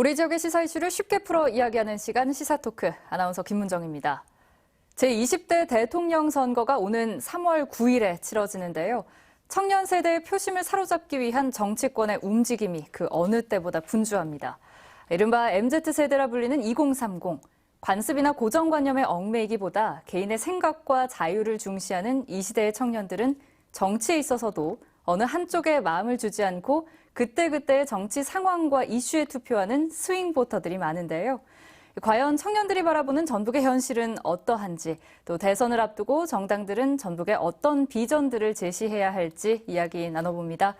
우리 지역의 시사 이슈를 쉽게 풀어 이야기하는 시간 시사토크, 아나운서 김문정입니다. 제20대 대통령 선거가 오는 3월 9일에 치러지는데요. 청년 세대의 표심을 사로잡기 위한 정치권의 움직임이 그 어느 때보다 분주합니다. 이른바 MZ세대라 불리는 2030, 관습이나 고정관념에 얽매이기보다 개인의 생각과 자유를 중시하는 이 시대의 청년들은 정치에 있어서도 어느 한쪽에 마음을 주지 않고 그때그때의 정치 상황과 이슈에 투표하는 스윙 보터들이 많은데요. 과연 청년들이 바라보는 전북의 현실은 어떠한지, 또 대선을 앞두고 정당들은 전북에 어떤 비전들을 제시해야 할지 이야기 나눠봅니다.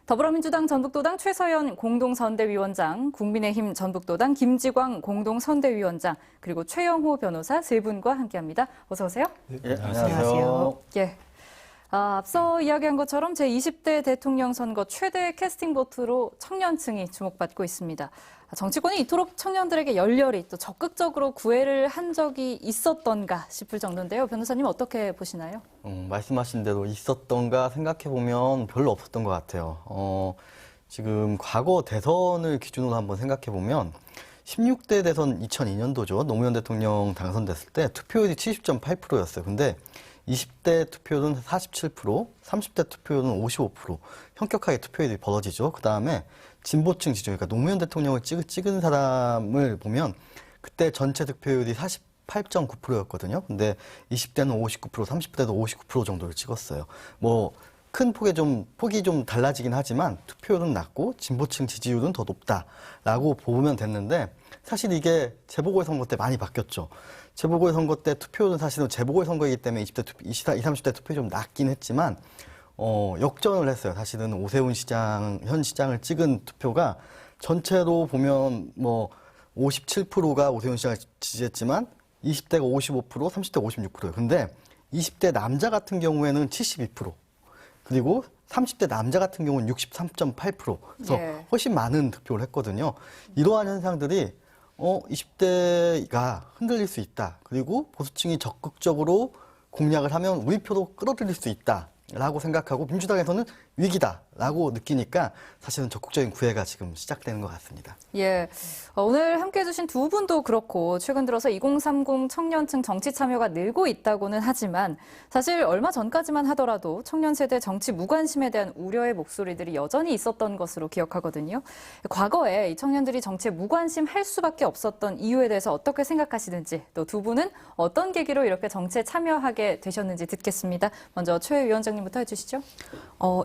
더불어민주당 전북도당 최서연 공동선대위원장, 국민의힘 전북도당 김지광 공동선대위원장, 그리고 최영호 변호사 세 분과 함께합니다. 어서 오세요. 네, 안녕하세요. 예. 앞서 이야기한 것처럼 제20대 대통령 선거 최대 캐스팅 보트로 청년층이 주목받고 있습니다. 정치권이 이토록 청년들에게 열렬히 또 적극적으로 구애를 한 적이 있었던가 싶을 정도인데요. 변호사님 어떻게 보시나요? 말씀하신 대로 있었던가 생각해보면 별로 없었던 것 같아요. 지금 과거 대선을 기준으로 한번 생각해보면 16대 대선 2002년도죠. 노무현 대통령 당선됐을 때 투표율이 70.8%였어요. 근데 20대 투표율은 47%, 30대 투표율은 55%, 현격하게 투표율이 벌어지죠. 그 다음에 진보층 지지, 그러니까 노무현 대통령을 찍은 사람을 보면 그때 전체 득표율이 48.9%였거든요. 근데 20대는 59%, 30대도 59% 정도를 찍었어요. 뭐 큰 폭이 좀 달라지긴 하지만 투표율은 낮고 진보층 지지율은 더 높다라고 보면 됐는데 사실 이게 재보궐선거 때 많이 바뀌었죠. 재보궐선거 때 투표율은 사실은 재보궐선거이기 때문에 20, 30대 투표율이 좀 낮긴 했지만 역전을 했어요. 사실은 오세훈 시장, 현 시장을 찍은 투표가 전체로 보면 뭐 57%가 오세훈 시장을 지지했지만 20대가 55%, 30대가 56%예요. 근데 20대 남자 같은 경우에는 72%, 그리고 30대 남자 같은 경우는 63.8%. 그래서 훨씬 많은 득표를 했거든요. 이러한 현상들이 20대가 흔들릴 수 있다. 그리고 보수층이 적극적으로 공략을 하면 우리 표도 끌어들일 수 있다라고 생각하고 민주당에서는 위기다라고 느끼니까 사실은 적극적인 구애가 지금 시작되는 것 같습니다. 예, 오늘 함께해 주신 두 분도 그렇고 최근 들어서 2030 청년층 정치 참여가 늘고 있다고는 하지만 사실 얼마 전까지만 하더라도 청년 세대 정치 무관심에 대한 우려의 목소리들이 여전히 있었던 것으로 기억하거든요. 과거에 이 청년들이 정치에 무관심할 수밖에 없었던 이유에 대해서 어떻게 생각하시는지, 또 두 분은 어떤 계기로 이렇게 정치에 참여하게 되셨는지 듣겠습니다. 먼저 최 위원장님부터 해주시죠.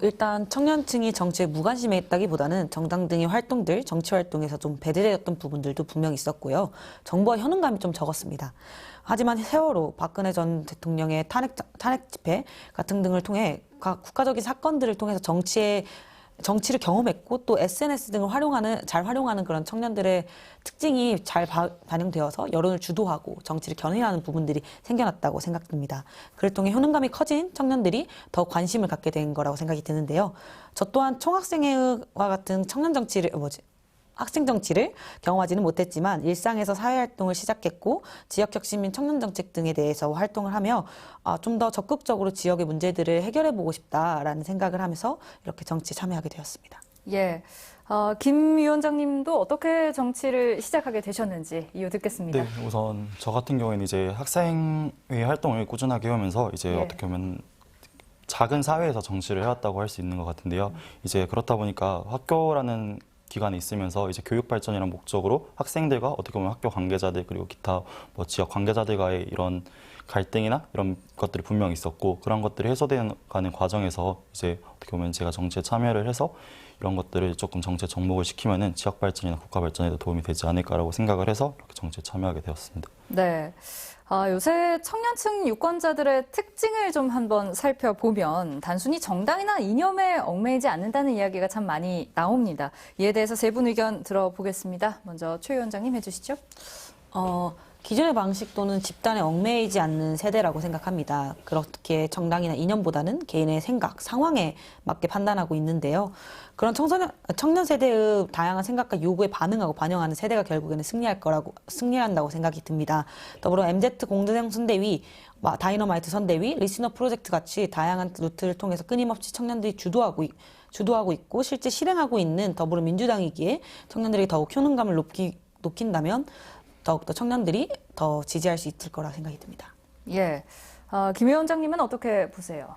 일단 청년층이 정치에 무관심해 있다기보다는 정당 등의 활동들, 정치 활동에서 좀 배제되었던 부분들도 분명히 있었고요. 정부와 현응감이 좀 적었습니다. 하지만 세월호, 박근혜 전 대통령의 탄핵 집회 같은 등을 통해 국가적인 사건들을 통해서 정치를 경험했고 또 SNS 등을 잘 활용하는 그런 청년들의 특징이 잘 반영되어서 여론을 주도하고 정치를 견인하는 부분들이 생겨났다고 생각됩니다. 그를 통해 효능감이 커진 청년들이 더 관심을 갖게 된 거라고 생각이 드는데요. 저 또한 총학생회와 같은 학생 정치를 경험하지는 못했지만 일상에서 사회활동을 시작했고 지역혁신민 청년정책 등에 대해서 활동을 하며 좀 더 적극적으로 지역의 문제들을 해결해보고 싶다라는 생각을 하면서 이렇게 정치에 참여하게 되었습니다. 예, 김 위원장님도 어떻게 정치를 시작하게 되셨는지 이유 듣겠습니다. 네, 우선 저 같은 경우에는 이제 학생회 활동을 꾸준하게 하면서 이제 어떻게 보면 작은 사회에서 정치를 해왔다고 할 수 있는 것 같은데요. 이제 그렇다 보니까 학교라는 기관에 있으면서 이제 교육 발전이라는 목적으로 학생들과 어떻게 보면 학교 관계자들 그리고 기타 뭐 지역 관계자들과의 이런 갈등이나 이런 것들이 분명히 있었고 그런 것들이 해소되는 과정에서 이제 어떻게 보면 제가 정치에 참여를 해서 이런 것들을 조금 정치에 접목을 시키면은 지역 발전이나 국가 발전에도 도움이 되지 않을까라고 생각을 해서 이렇게 정치에 참여하게 되었습니다. 네. 요새 청년층 유권자들의 특징을 좀 한번 살펴보면 단순히 정당이나 이념에 얽매이지 않는다는 이야기가 참 많이 나옵니다. 이에 대해서 세 분 의견 들어보겠습니다. 먼저 최 위원장님 해주시죠. 기존의 방식 또는 집단에 얽매이지 않는 세대라고 생각합니다. 그렇게 정당이나 이념보다는 개인의 생각, 상황에 맞게 판단하고 있는데요. 그런 청년 세대의 다양한 생각과 요구에 반응하고 반영하는 세대가 결국에는 승리한다고 생각이 듭니다. 더불어 MZ 공동선대위, 다이너마이트 선대위, 리스너 프로젝트 같이 다양한 루트를 통해서 끊임없이 청년들이 주도하고 있고 실제 실행하고 있는 더불어민주당이기에 청년들이 더욱 효능감을 높인다면 더욱더 청년들이 더 지지할 수 있을 거라 생각이 듭니다. 예. 김 위원장님은 어떻게 보세요?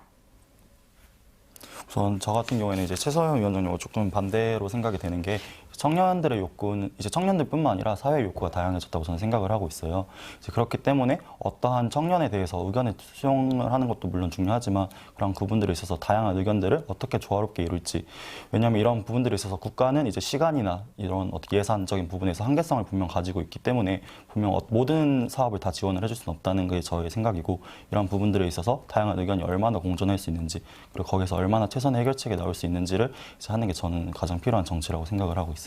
우선 저 같은 경우에는 이제 최서영 위원장님과 조금 반대로 생각이 되는 게 청년들의 욕구는 이제 청년들뿐만 아니라 사회의 욕구가 다양해졌다고 저는 생각을 하고 있어요. 이제 그렇기 때문에 어떠한 청년에 대해서 의견을 수용을 하는 것도 물론 중요하지만 그런 부분들에 있어서 다양한 의견들을 어떻게 조화롭게 이룰지. 왜냐하면 이런 부분들에 있어서 국가는 이제 시간이나 이런 어떻게 예산적인 부분에서 한계성을 분명 가지고 있기 때문에 분명 모든 사업을 다 지원을 해줄 수는 없다는 게 저의 생각이고 이런 부분들에 있어서 다양한 의견이 얼마나 공존할 수 있는지 그리고 거기서 얼마나 최선의 해결책이 나올 수 있는지를 이제 하는 게 저는 가장 필요한 정치라고 생각을 하고 있습니다.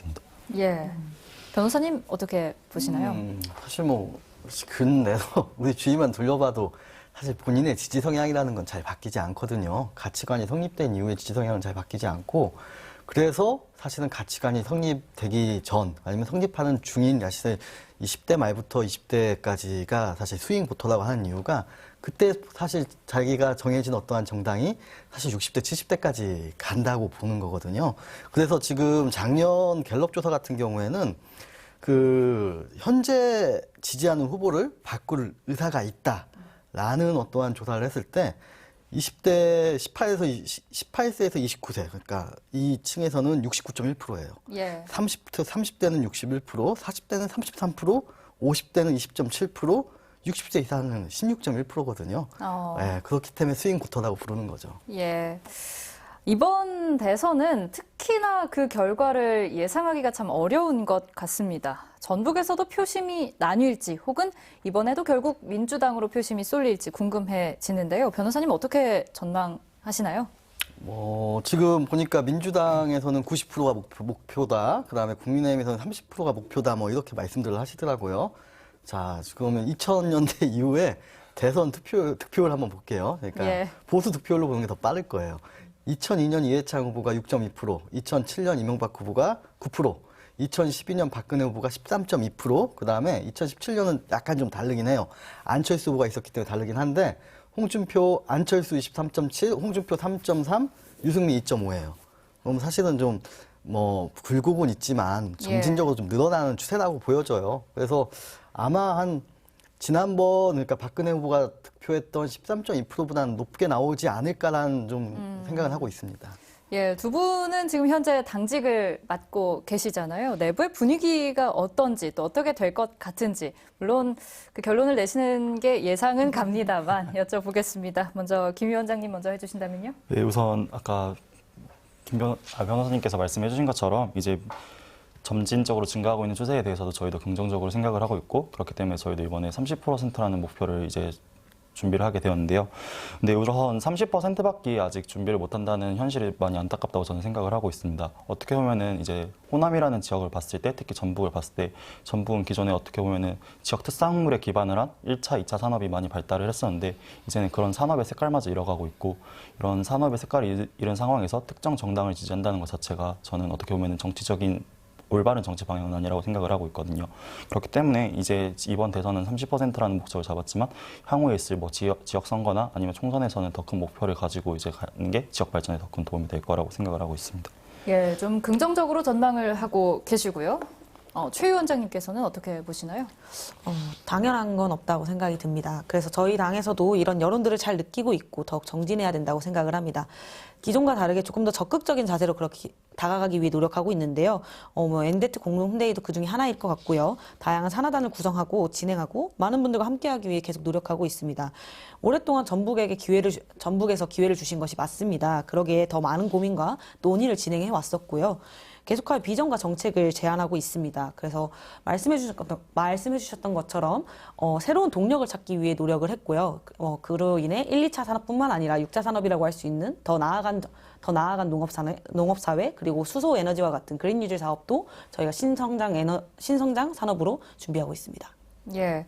예. 변호사님 어떻게 보시나요? 사실 뭐 근내로 우리 주위만 돌려봐도 사실 본인의 지지 성향이라는 건 잘 바뀌지 않거든요. 가치관이 성립된 이후에 지지 성향은 잘 바뀌지 않고 그래서 사실은 가치관이 성립되기 전 아니면 성립하는 중인 사실 20대 말부터 20대까지가 사실 스윙 보터라고 하는 이유가 그때 사실 자기가 정해진 어떠한 정당이 사실 60대, 70대까지 간다고 보는 거거든요. 그래서 지금 작년 갤럽 조사 같은 경우에는 그 현재 지지하는 후보를 바꿀 의사가 있다라는 어떠한 조사를 했을 때 20대 18세에서 29세 그러니까 이 층에서는 69.1%예요. 예. 30대는 61%, 40대는 33%, 50대는 20.7%, 60세 이상은 16.1%거든요. 네, 그렇기 때문에 스윙 보터라고 부르는 거죠. 예. 이번 대선은 특히나 그 결과를 예상하기가 참 어려운 것 같습니다. 전북에서도 표심이 나뉠지 혹은 이번에도 결국 민주당으로 표심이 쏠릴지 궁금해지는데요. 변호사님 어떻게 전망하시나요? 지금 보니까 민주당에서는 90%가 목표다. 그다음에 국민의힘에서는 30%가 목표다. 뭐 이렇게 말씀들을 하시더라고요. 자, 지금은 2000년대 이후에 대선 득표율 한번 볼게요. 그러니까 예. 보수 득표율로 보는 게 더 빠를 거예요. 2002년 이해창 후보가 6.2%, 2007년 이명박 후보가 9%, 2012년 박근혜 후보가 13.2%, 그 다음에 2017년은 약간 좀 다르긴 해요. 안철수 후보가 있었기 때문에 다르긴 한데, 홍준표, 안철수 23.7, 홍준표 3.3, 유승민 2.5예요. 그럼 사실은 좀, 굴곡은 있지만, 점진적으로 좀 늘어나는 추세라고 보여져요. 그래서 아마 지난번, 그러니까 박근혜 후보가 득표했던 13.2%보다는 높게 나오지 않을까라는 좀 생각을 하고 있습니다. 예, 두 분은 지금 현재 당직을 맡고 계시잖아요. 내부의 분위기가 어떤지 또 어떻게 될 것 같은지 물론 그 결론을 내시는 게 예상은 갑니다만 여쭤보겠습니다. 먼저 김 위원장님 먼저 해주신다면요. 네, 우선 아까 변호사님께서 말씀해 주신 것처럼 이제 점진적으로 증가하고 있는 추세에 대해서도 저희도 긍정적으로 생각을 하고 있고 그렇기 때문에 저희도 이번에 30%라는 목표를 이제 준비를 하게 되었는데요. 근데 우선 30%밖에 아직 준비를 못한다는 현실이 많이 안타깝다고 저는 생각을 하고 있습니다. 어떻게 보면은 이제 호남이라는 지역을 봤을 때, 특히 전북을 봤을 때, 전북은 기존에 어떻게 보면은 지역 특산물에 기반을 한 1차, 2차 산업이 많이 발달을 했었는데 이제는 그런 산업의 색깔마저 잃어가고 있고 이런 산업의 색깔을 잃은 상황에서 특정 정당을 지지한다는 것 자체가 저는 어떻게 보면은 정치적인 올바른 정치 방향은 아니라고 생각을 하고 있거든요. 그렇기 때문에 이제 이번 대선은 30%라는 목적을 잡았지만 향후에 있을 뭐 지역 선거나 아니면 총선에서는 더 큰 목표를 가지고 이제 가는 게 지역 발전에 더 큰 도움이 될 거라고 생각을 하고 있습니다. 예, 좀 긍정적으로 전망을 하고 계시고요. 최 위원장님께서는 어떻게 보시나요? 당연한 건 없다고 생각이 듭니다. 그래서 저희 당에서도 이런 여론들을 잘 느끼고 있고 더욱 정진해야 된다고 생각을 합니다. 기존과 다르게 조금 더 적극적인 자세로 그렇게 다가가기 위해 노력하고 있는데요. 엔데트 공동회의도 그 중에 하나일 것 같고요. 다양한 산하단을 구성하고 진행하고 많은 분들과 함께하기 위해 계속 노력하고 있습니다. 오랫동안 전북에서 기회를 주신 것이 맞습니다. 그러기에 더 많은 고민과 논의를 진행해 왔었고요. 계속할 비전과 정책을 제안하고 있습니다. 그래서 말씀해 주셨던 것처럼 새로운 동력을 찾기 위해 노력을 했고요. 그로 인해 1, 2차 산업뿐만 아니라 6차 산업이라고 할 수 있는 더 나아간 농업사회 그리고 수소에너지와 같은 그린 뉴딜 사업도 저희가 신성장 산업으로 준비하고 있습니다. 예.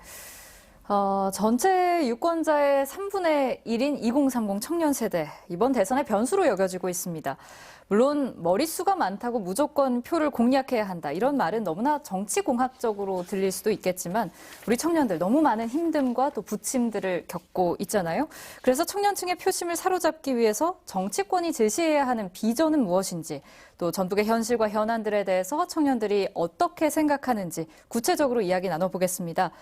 전체 유권자의 3분의 1인 2030 청년 세대, 이번 대선의 변수로 여겨지고 있습니다. 물론 머릿수가 많다고 무조건 표를 공략해야 한다, 이런 말은 너무나 정치공학적으로 들릴 수도 있겠지만 우리 청년들 너무 많은 힘듦과 또 부침들을 겪고 있잖아요. 그래서 청년층의 표심을 사로잡기 위해서 정치권이 제시해야 하는 비전은 무엇인지, 또 전국의 현실과 현안들에 대해서 청년들이 어떻게 생각하는지 구체적으로 이야기 나눠보겠습니다.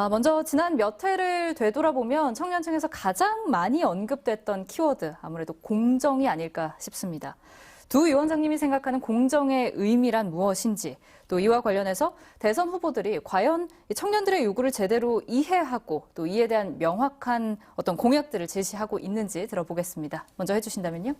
먼저 지난 몇 해를 되돌아보면 청년층에서 가장 많이 언급됐던 키워드, 아무래도 공정이 아닐까 싶습니다. 두 위원장님이 생각하는 공정의 의미란 무엇인지, 또 이와 관련해서 대선 후보들이 과연 청년들의 요구를 제대로 이해하고 또 이에 대한 명확한 어떤 공약들을 제시하고 있는지 들어보겠습니다. 먼저 해주신다면요.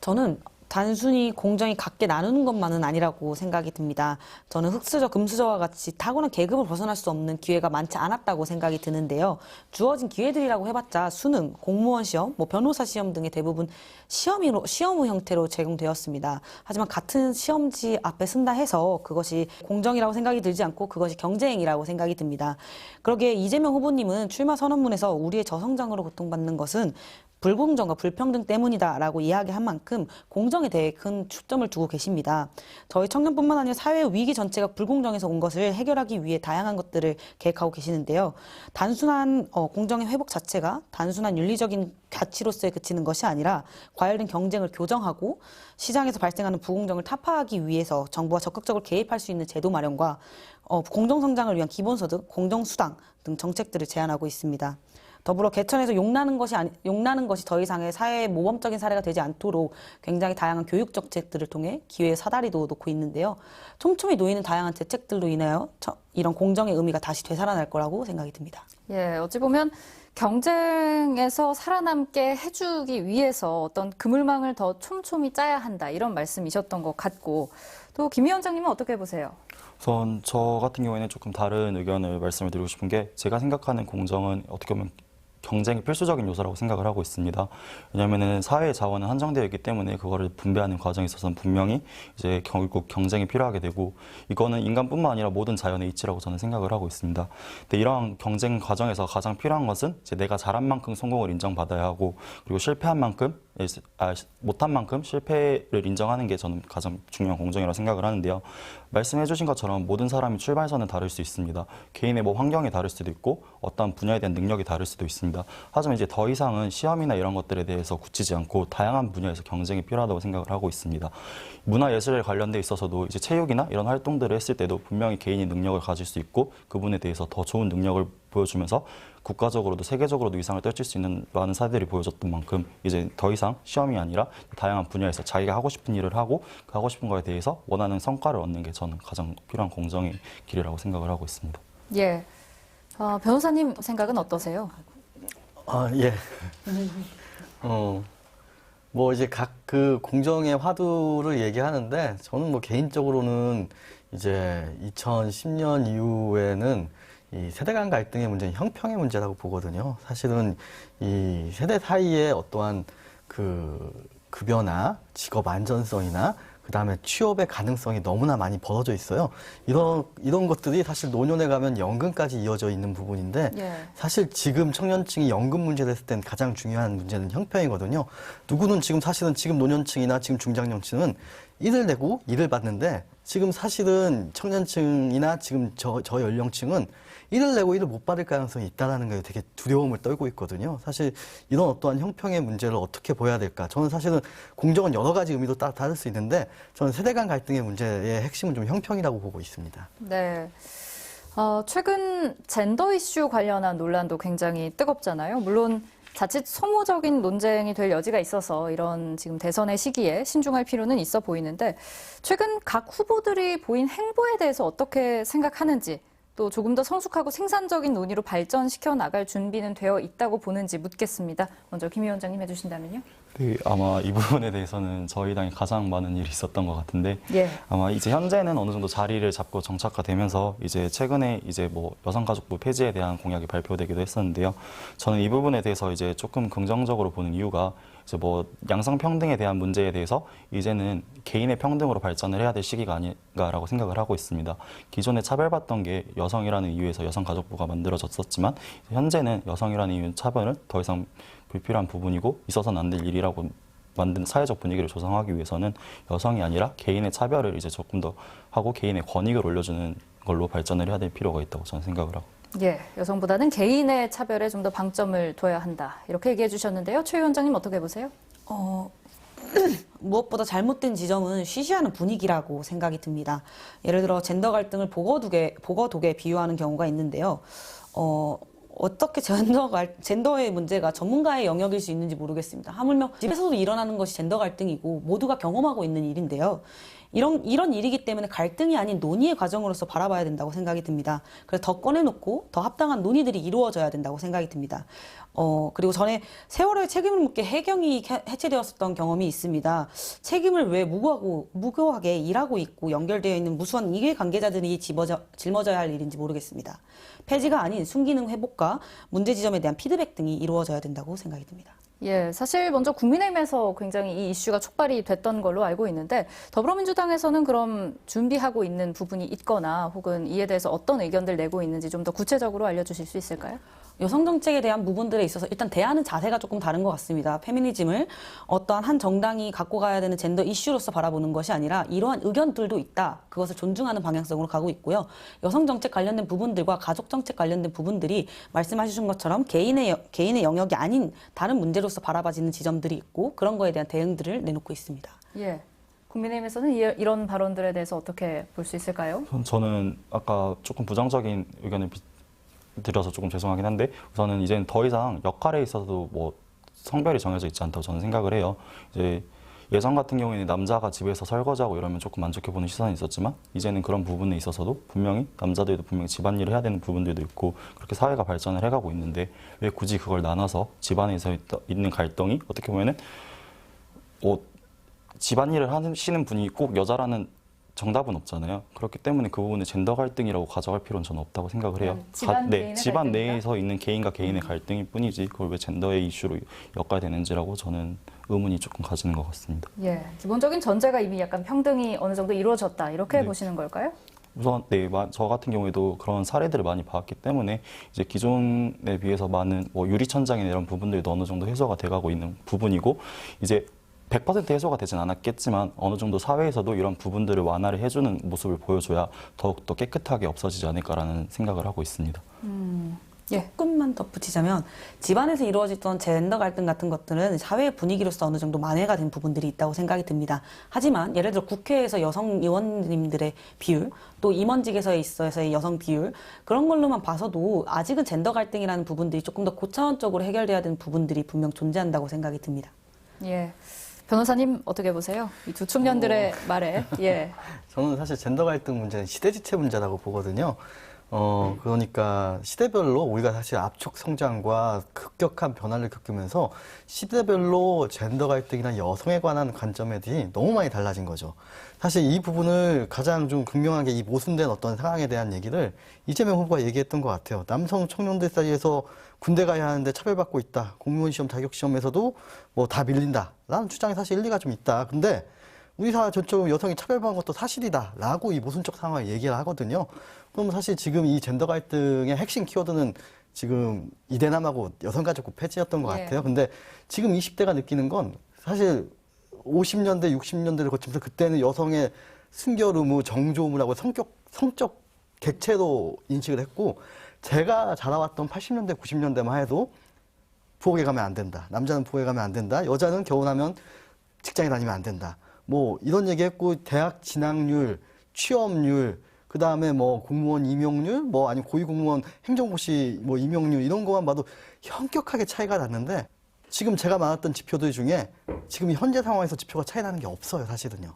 저는 단순히 공정이 각계 나누는 것만은 아니라고 생각이 듭니다. 저는 흑수저, 금수저와 같이 타고난 계급을 벗어날 수 없는 기회가 많지 않았다고 생각이 드는데요. 주어진 기회들이라고 해봤자 수능, 공무원 시험, 변호사 시험 등의 대부분 시험후 형태로 제공되었습니다. 하지만 같은 시험지 앞에 쓴다 해서 그것이 공정이라고 생각이 들지 않고 그것이 경쟁이라고 생각이 듭니다. 그러기에 이재명 후보님은 출마 선언문에서 우리의 저성장으로 고통받는 것은 불공정과 불평등 때문이다라고 이야기한 만큼 공정에 대해 큰 초점을 두고 계십니다. 저희 청년뿐만 아니라 사회 위기 전체가 불공정에서 온 것을 해결하기 위해 다양한 것들을 계획하고 계시는데요. 단순한 공정의 회복 자체가 단순한 윤리적인 가치로서에 그치는 것이 아니라 과열된 경쟁을 교정하고 시장에서 발생하는 부공정을 타파하기 위해서 정부가 적극적으로 개입할 수 있는 제도 마련과 공정성장을 위한 기본소득, 공정수당 등 정책들을 제안하고 있습니다. 더불어 개천에서 용나는 것이 더 이상의 사회의 모범적인 사례가 되지 않도록 굉장히 다양한 교육 정책들을 통해 기회의 사다리도 놓고 있는데요. 촘촘히 놓이는 다양한 대책들로 인하여 이런 공정의 의미가 다시 되살아날 거라고 생각이 듭니다. 예, 어찌 보면 경쟁에서 살아남게 해주기 위해서 어떤 그물망을 더 촘촘히 짜야 한다, 이런 말씀이셨던 것 같고, 또 김 위원장님은 어떻게 보세요? 우선 저 같은 경우에는 조금 다른 의견을 말씀을 드리고 싶은 게, 제가 생각하는 공정은 어떻게 보면 경쟁이 필수적인 요소라고 생각을 하고 있습니다. 왜냐하면 사회의 자원은 한정되어 있기 때문에 그거를 분배하는 과정에 있어서는 분명히 이제 결국 경쟁이 필요하게 되고, 이거는 인간뿐만 아니라 모든 자연의 이치라고 저는 생각을 하고 있습니다. 근데 이러한 경쟁 과정에서 가장 필요한 것은 이제 내가 잘한 만큼 성공을 인정받아야 하고, 그리고 실패한 만큼 못한 만큼 실패를 인정하는 게 저는 가장 중요한 공정이라고 생각을 하는데요. 말씀해 주신 것처럼 모든 사람이 출발선은 다를 수 있습니다. 개인의 환경이 다를 수도 있고 어떤 분야에 대한 능력이 다를 수도 있습니다. 하지만 이제 더 이상은 시험이나 이런 것들에 대해서 굳히지 않고 다양한 분야에서 경쟁이 필요하다고 생각을 하고 있습니다. 문화예술에 관련돼 있어서도 이제 체육이나 이런 활동들을 했을 때도 분명히 개인이 능력을 가질 수 있고 그분에 대해서 더 좋은 능력을 보여주면서 국가적으로도 세계적으로도 위상을 떨칠 수 있는 많은 사례들이 보여줬던 만큼 이제 더 이상 시험이 아니라 다양한 분야에서 자기가 하고 싶은 일을 하고 그 하고 싶은 거에 대해서 원하는 성과를 얻는 게 저는 가장 필요한 공정의 길이라고 생각을 하고 있습니다. 예, 변호사님 생각은 어떠세요? 예. 이제 각 그 공정의 화두를 얘기하는데, 저는 개인적으로는 이제 2010년 이후에는 이 세대 간 갈등의 문제는 형평의 문제라고 보거든요. 사실은 이 세대 사이에 어떠한 그 급여나 직업 안전성이나 그다음에 취업의 가능성이 너무나 많이 벌어져 있어요. 이런 것들이 사실 노년에 가면 연금까지 이어져 있는 부분인데, 사실 지금 청년층이 연금 문제를 했을 땐 가장 중요한 문제는 형평이거든요. 누구는 사실은 지금 노년층이나 지금 중장년층은 일을 내고 일을 받는데, 지금 사실은 청년층이나 지금 저 연령층은 일을 내고 일을 못 받을 가능성이 있다는 게 되게 두려움을 떨고 있거든요. 사실 이런 어떠한 형평의 문제를 어떻게 보여야 될까? 저는 사실은 공정은 여러 가지 의미로 다를 수 있는데, 저는 세대 간 갈등의 문제의 핵심은 좀 형평이라고 보고 있습니다. 네. 최근 젠더 이슈 관련한 논란도 굉장히 뜨겁잖아요. 물론 자칫 소모적인 논쟁이 될 여지가 있어서 이런 지금 대선의 시기에 신중할 필요는 있어 보이는데, 최근 각 후보들이 보인 행보에 대해서 어떻게 생각하는지, 또 조금 더 성숙하고 생산적인 논의로 발전시켜 나갈 준비는 되어 있다고 보는지 묻겠습니다. 먼저 김 위원장님 해주신다면요. 네, 아마 이 부분에 대해서는 저희 당에 가장 많은 일이 있었던 것 같은데 예. 아마 이제 현재는 어느 정도 자리를 잡고 정착화되면서 이제 최근에 이제 뭐 여성가족부 폐지에 대한 공약이 발표되기도 했었는데요. 저는 이 부분에 대해서 이제 조금 긍정적으로 보는 이유가 이제 뭐 양성평등에 대한 문제에 대해서 이제는 개인의 평등으로 발전을 해야 될 시기가 아닌가라고 생각을 하고 있습니다. 기존에 차별받던 게 여성이라는 이유에서 여성가족부가 만들어졌었지만 현재는 여성이라는 이유는 차별은 더 이상 불필요한 부분이고 있어서는 안 될 일이라고 만든 사회적 분위기를 조성하기 위해서는 여성이 아니라 개인의 차별을 이제 조금 더 하고 개인의 권익을 올려주는 걸로 발전을 해야 될 필요가 있다고 저는 생각을 하고. 예, 여성보다는 개인의 차별에 좀 더 방점을 둬야 한다. 이렇게 얘기해 주셨는데요. 최 위원장님 어떻게 보세요? 무엇보다 잘못된 지점은 쉬쉬하는 분위기라고 생각이 듭니다. 예를 들어 젠더 갈등을 보거독에 비유하는 경우가 있는데요. 어떻게 젠더의 문제가 전문가의 영역일 수 있는지 모르겠습니다. 하물며 집에서도 일어나는 것이 젠더 갈등이고 모두가 경험하고 있는 일인데요. 이런 일이기 때문에 갈등이 아닌 논의의 과정으로서 바라봐야 된다고 생각이 듭니다. 그래서 더 꺼내놓고 더 합당한 논의들이 이루어져야 된다고 생각이 듭니다. 그리고 전에 세월호에 책임을 묻게 해경이 해체되었었던 경험이 있습니다. 책임을 왜 무고하게 일하고 있고 연결되어 있는 무수한 이해 관계자들이 짊어져야 할 일인지 모르겠습니다. 폐지가 아닌 순기능 회복과 문제 지점에 대한 피드백 등이 이루어져야 된다고 생각이 듭니다. 예, 사실 먼저 국민의힘에서 굉장히 이 이슈가 촉발이 됐던 걸로 알고 있는데 더불어민주당에서는 그럼 준비하고 있는 부분이 있거나 혹은 이에 대해서 어떤 의견들 내고 있는지 좀 더 구체적으로 알려주실 수 있을까요? 여성 정책에 대한 부분들에 있어서 일단 대하는 자세가 조금 다른 것 같습니다. 페미니즘을 어떠한 한 정당이 갖고 가야 되는 젠더 이슈로서 바라보는 것이 아니라 이러한 의견들도 있다. 그것을 존중하는 방향성으로 가고 있고요. 여성 정책 관련된 부분들과 가족 정책 관련된 부분들이 말씀하신 것처럼 개인의 영역이 아닌 다른 문제로서 바라봐지는 지점들이 있고 그런 거에 대한 대응들을 내놓고 있습니다. 예. 국민의힘에서는 이런 발언들에 대해서 어떻게 볼 수 있을까요? 저는 아까 조금 부정적인 의견을 드려서 조금 죄송하긴 한데 우선은 이제는 더 이상 역할에 있어서도 뭐 성별이 정해져 있지 않다고 저는 생각을 해요. 이제 예전 같은 경우에는 남자가 집에서 설거지하고 이러면 조금 만족해보는 시선이 있었지만 이제는 그런 부분에 있어서도 분명히 남자들도 분명히 집안일을 해야 되는 부분들도 있고 그렇게 사회가 발전을 해가고 있는데 왜 굳이 그걸 나눠서 집안에서 있는 갈등이 어떻게 보면은 집안일을 하시는 분이 꼭 여자라는 정답은 없잖아요. 그렇기 때문에 그 부분을 젠더 갈등이라고 가져갈 필요는 저는 없다고 생각을 해요. 집안 내에서 있는 개인과 개인의 갈등일 뿐이지 그걸 왜 젠더의 이슈로 역할되는지라고 저는 의문이 조금 가지는 것 같습니다. 예, 기본적인 전제가 이미 약간 평등이 어느 정도 이루어졌다 이렇게 네. 보시는 걸까요? 우선 저 같은 경우에도 그런 사례들을 많이 봤기 때문에 이제 기존에 비해서 많은 뭐 유리천장이나 이런 부분들도 어느 정도 해소가 돼가고 있는 부분이고 이제 100% 해소가 되진 않았겠지만 어느 정도 사회에서도 이런 부분들을 완화를 해주는 모습을 보여줘야 더욱더 깨끗하게 없어지지 않을까라는 생각을 하고 있습니다. 예. 조금만 덧붙이자면 집안에서 이루어지던 젠더 갈등 같은 것들은 사회의 분위기로서 어느 정도 만회가 된 부분들이 있다고 생각이 듭니다. 하지만 예를 들어 국회에서 여성 의원님들의 비율 또 임원직에서 있어서의 여성 비율 그런 걸로만 봐서도 아직은 젠더 갈등이라는 부분들이 조금 더 고차원적으로 해결돼야 되는 부분들이 분명 존재한다고 생각이 듭니다. 예. 변호사님 어떻게 보세요? 이 두 청년들의 말에. 예. 저는 사실 젠더 갈등 문제는 시대지체 문제라고 보거든요. 그러니까 시대별로 우리가 사실 압축 성장과 급격한 변화를 겪으면서 시대별로 젠더 갈등이나 여성에 관한 관점들이 너무 많이 달라진 거죠. 사실 이 부분을 가장 좀 극명하게 이 모순된 어떤 상황에 대한 얘기를 이재명 후보가 얘기했던 것 같아요. 남성 청년들 사이에서 군대 가야 하는데 차별받고 있다. 공무원 시험, 자격 시험에서도 뭐 다 밀린다. 라는 주장이 사실 일리가 좀 있다. 근데 우리 사회 전체로 여성이 차별받은 것도 사실이다. 라고 이 모순적 상황을 얘기를 하거든요. 그럼 사실 지금 이 젠더 갈등의 핵심 키워드는 지금 이대남하고 여성가족부 폐지였던 것 같아요. 근데 지금 20대가 느끼는 건 사실 50년대, 60년대를 거치면서 그때는 여성의 순결 의무, 정조 의무라고 성적 객체로 인식을 했고 제가 자라왔던 80년대, 90년대만 해도 부엌에 가면 안 된다. 남자는 부엌에 가면 안 된다. 여자는 결혼하면 직장에 다니면 안 된다. 뭐 이런 얘기했고 대학 진학률, 취업률, 그 다음에 뭐 공무원 임용률, 뭐 아니면 고위공무원 행정고시 뭐 임용률 이런 거만 봐도 현격하게 차이가 났는데 지금 제가 많았던 지표들 중에 지금 현재 상황에서 지표가 차이 나는 게 없어요, 사실은요.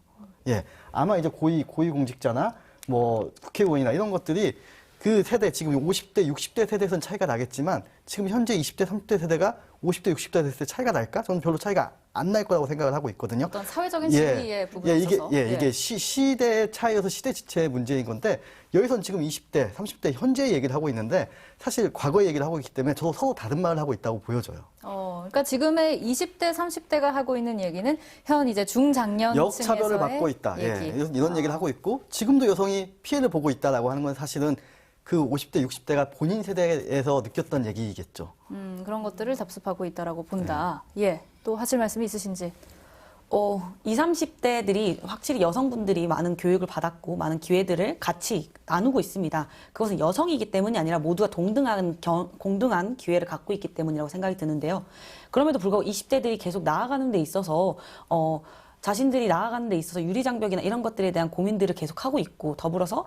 예, 아마 이제 고위공직자나 뭐 국회의원이나 이런 것들이 그 세대 지금 50대, 60대 세대에서는 차이가 나겠지만 지금 현재 20대, 30대 세대가 50대, 60대 됐을 때 차이가 날까? 저는 별로 차이가 안 날 거라고 생각을 하고 있거든요. 어떤 사회적인 시기의 부분에 있어서. 이게 시대의 차이여서 시대 지체의 문제인 건데 여기서는 지금 20대, 30대 현재의 얘기를 하고 있는데 사실 과거의 얘기를 하고 있기 때문에 저도 서로 다른 말을 하고 있다고 보여져요. 그러니까 지금의 20대, 30대가 하고 있는 얘기는 현 이제 중장년 역차별을 층에서의 받고 있다. 얘기. 이런 얘기를 하고 있고 지금도 여성이 피해를 보고 있다라고 하는 건 사실은 그 50대, 60대가 본인 세대에서 느꼈던 얘기이겠죠. 그런 것들을 답습하고 있다라고 본다. 예, 또 하실 말씀이 있으신지. 20, 30대들이 확실히 여성분들이 많은 교육을 받았고 많은 기회들을 같이 나누고 있습니다. 그것은 여성이기 때문이 아니라 모두가 공등한 기회를 갖고 있기 때문이라고 생각이 드는데요. 그럼에도 불구하고 20대들이 계속 나아가는 데 있어서 자신들이 나아가는 데 있어서 유리장벽이나 이런 것들에 대한 고민들을 계속하고 있고 더불어서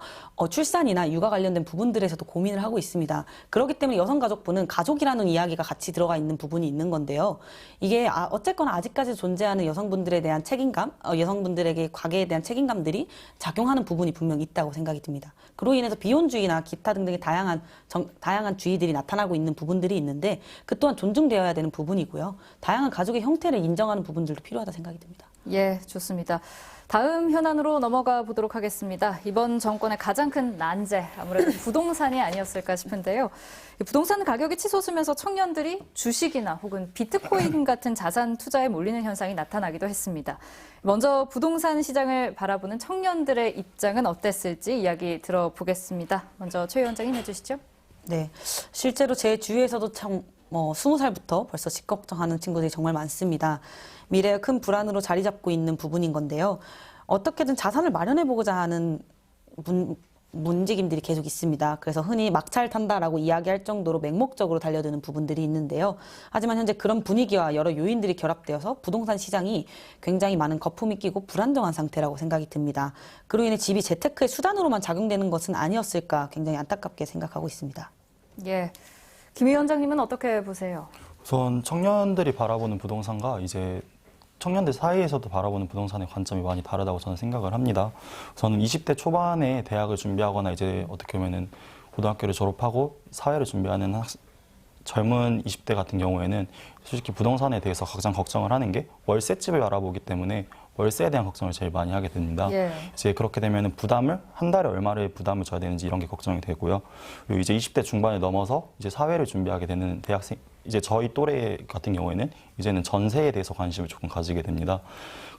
출산이나 육아 관련된 부분들에서도 고민을 하고 있습니다. 그렇기 때문에 여성가족부는 가족이라는 이야기가 같이 들어가 있는 부분이 있는 건데요. 이게 어쨌거나 아직까지 존재하는 여성분들에 대한 책임감, 여성분들에게 가계에 대한 책임감들이 작용하는 부분이 분명히 있다고 생각이 듭니다. 그로 인해서 비혼주의나 기타 등등의 다양한 주의들이 나타나고 있는 부분들이 있는데 그 또한 존중되어야 되는 부분이고요. 다양한 가족의 형태를 인정하는 부분들도 필요하다 생각이 듭니다. 예, 좋습니다. 다음 현안으로 넘어가 보도록 하겠습니다. 이번 정권의 가장 큰 난제, 아무래도 부동산이 아니었을까 싶은데요. 부동산 가격이 치솟으면서 청년들이 주식이나 혹은 비트코인 같은 자산 투자에 몰리는 현상이 나타나기도 했습니다. 먼저 부동산 시장을 바라보는 청년들의 입장은 어땠을지 이야기 들어보겠습니다. 먼저 최 위원장님 해주시죠. 네, 실제로 제 주위에서도 참 20살부터 벌써 집 걱정하는 친구들이 정말 많습니다. 미래의 큰 불안으로 자리 잡고 있는 부분인 건데요. 어떻게든 자산을 마련해보고자 하는 움직임들이 계속 있습니다. 그래서 흔히 막차를 탄다라고 이야기할 정도로 맹목적으로 달려드는 부분들이 있는데요. 하지만 현재 그런 분위기와 여러 요인들이 결합되어서 부동산 시장이 굉장히 많은 거품이 끼고 불안정한 상태라고 생각이 듭니다. 그로 인해 집이 재테크의 수단으로만 작용되는 것은 아니었을까 굉장히 안타깝게 생각하고 있습니다. 예, 김 위원장님은 어떻게 보세요? 우선 청년들이 바라보는 부동산과 이제 청년들 사이에서도 바라보는 부동산의 관점이 많이 다르다고 저는 생각을 합니다. 저는 20대 초반에 대학을 준비하거나 이제 어떻게 보면은 고등학교를 졸업하고 사회를 준비하는 젊은 20대 같은 경우에는 솔직히 부동산에 대해서 가장 걱정을 하는 게 월세집을 알아보기 때문에 월세에 대한 걱정을 제일 많이 하게 됩니다. 예. 이제 그렇게 되면은 부담을 한 달에 얼마를 부담을 줘야 되는지 이런 게 걱정이 되고요. 그리고 이제 20대 중반에 넘어서 이제 사회를 준비하게 되는 대학생 이제 저희 또래 같은 경우에는 이제는 전세에 대해서 관심을 조금 가지게 됩니다.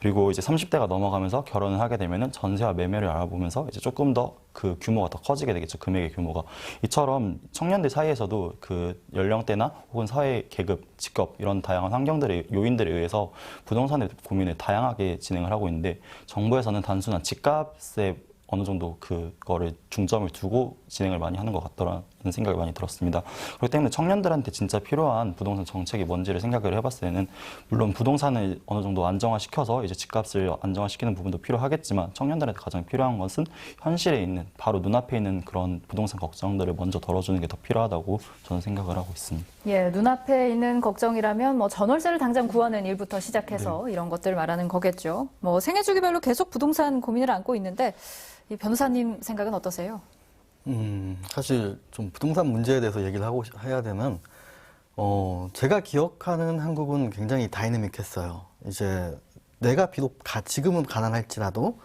그리고 이제 30대가 넘어가면서 결혼을 하게 되면은 전세와 매매를 알아보면서 이제 조금 더 그 규모가 더 커지게 되겠죠. 금액의 규모가. 이처럼 청년들 사이에서도 그 연령대나 혹은 사회 계급, 직업 이런 다양한 환경들의 요인들에 의해서 부동산의 고민을 다양하게 진행을 하고 있는데 정부에서는 단순한 집값에 어느 정도 그거를 중점을 두고 진행을 많이 하는 것 같더라는 생각이 많이 들었습니다. 그렇기 때문에 청년들한테 진짜 필요한 부동산 정책이 뭔지를 생각을 해봤을 때는 물론 부동산을 어느 정도 안정화시켜서 이제 집값을 안정화시키는 부분도 필요하겠지만 청년들한테 가장 필요한 것은 현실에 있는 바로 눈앞에 있는 그런 부동산 걱정들을 먼저 덜어주는 게 더 필요하다고 저는 생각을 하고 있습니다. 예, 눈앞에 있는 걱정이라면 뭐 전월세를 당장 구하는 일부터 시작해서 이런 것들 말하는 거겠죠. 뭐 생애 주기별로 계속 부동산 고민을 안고 있는데 이 변호사님 생각은 어떠세요? 사실 좀 부동산 문제에 대해서 얘기를 해야 되면, 제가 기억하는 한국은 굉장히 다이내믹했어요. 이제 내가 비록 지금은 가난할지라도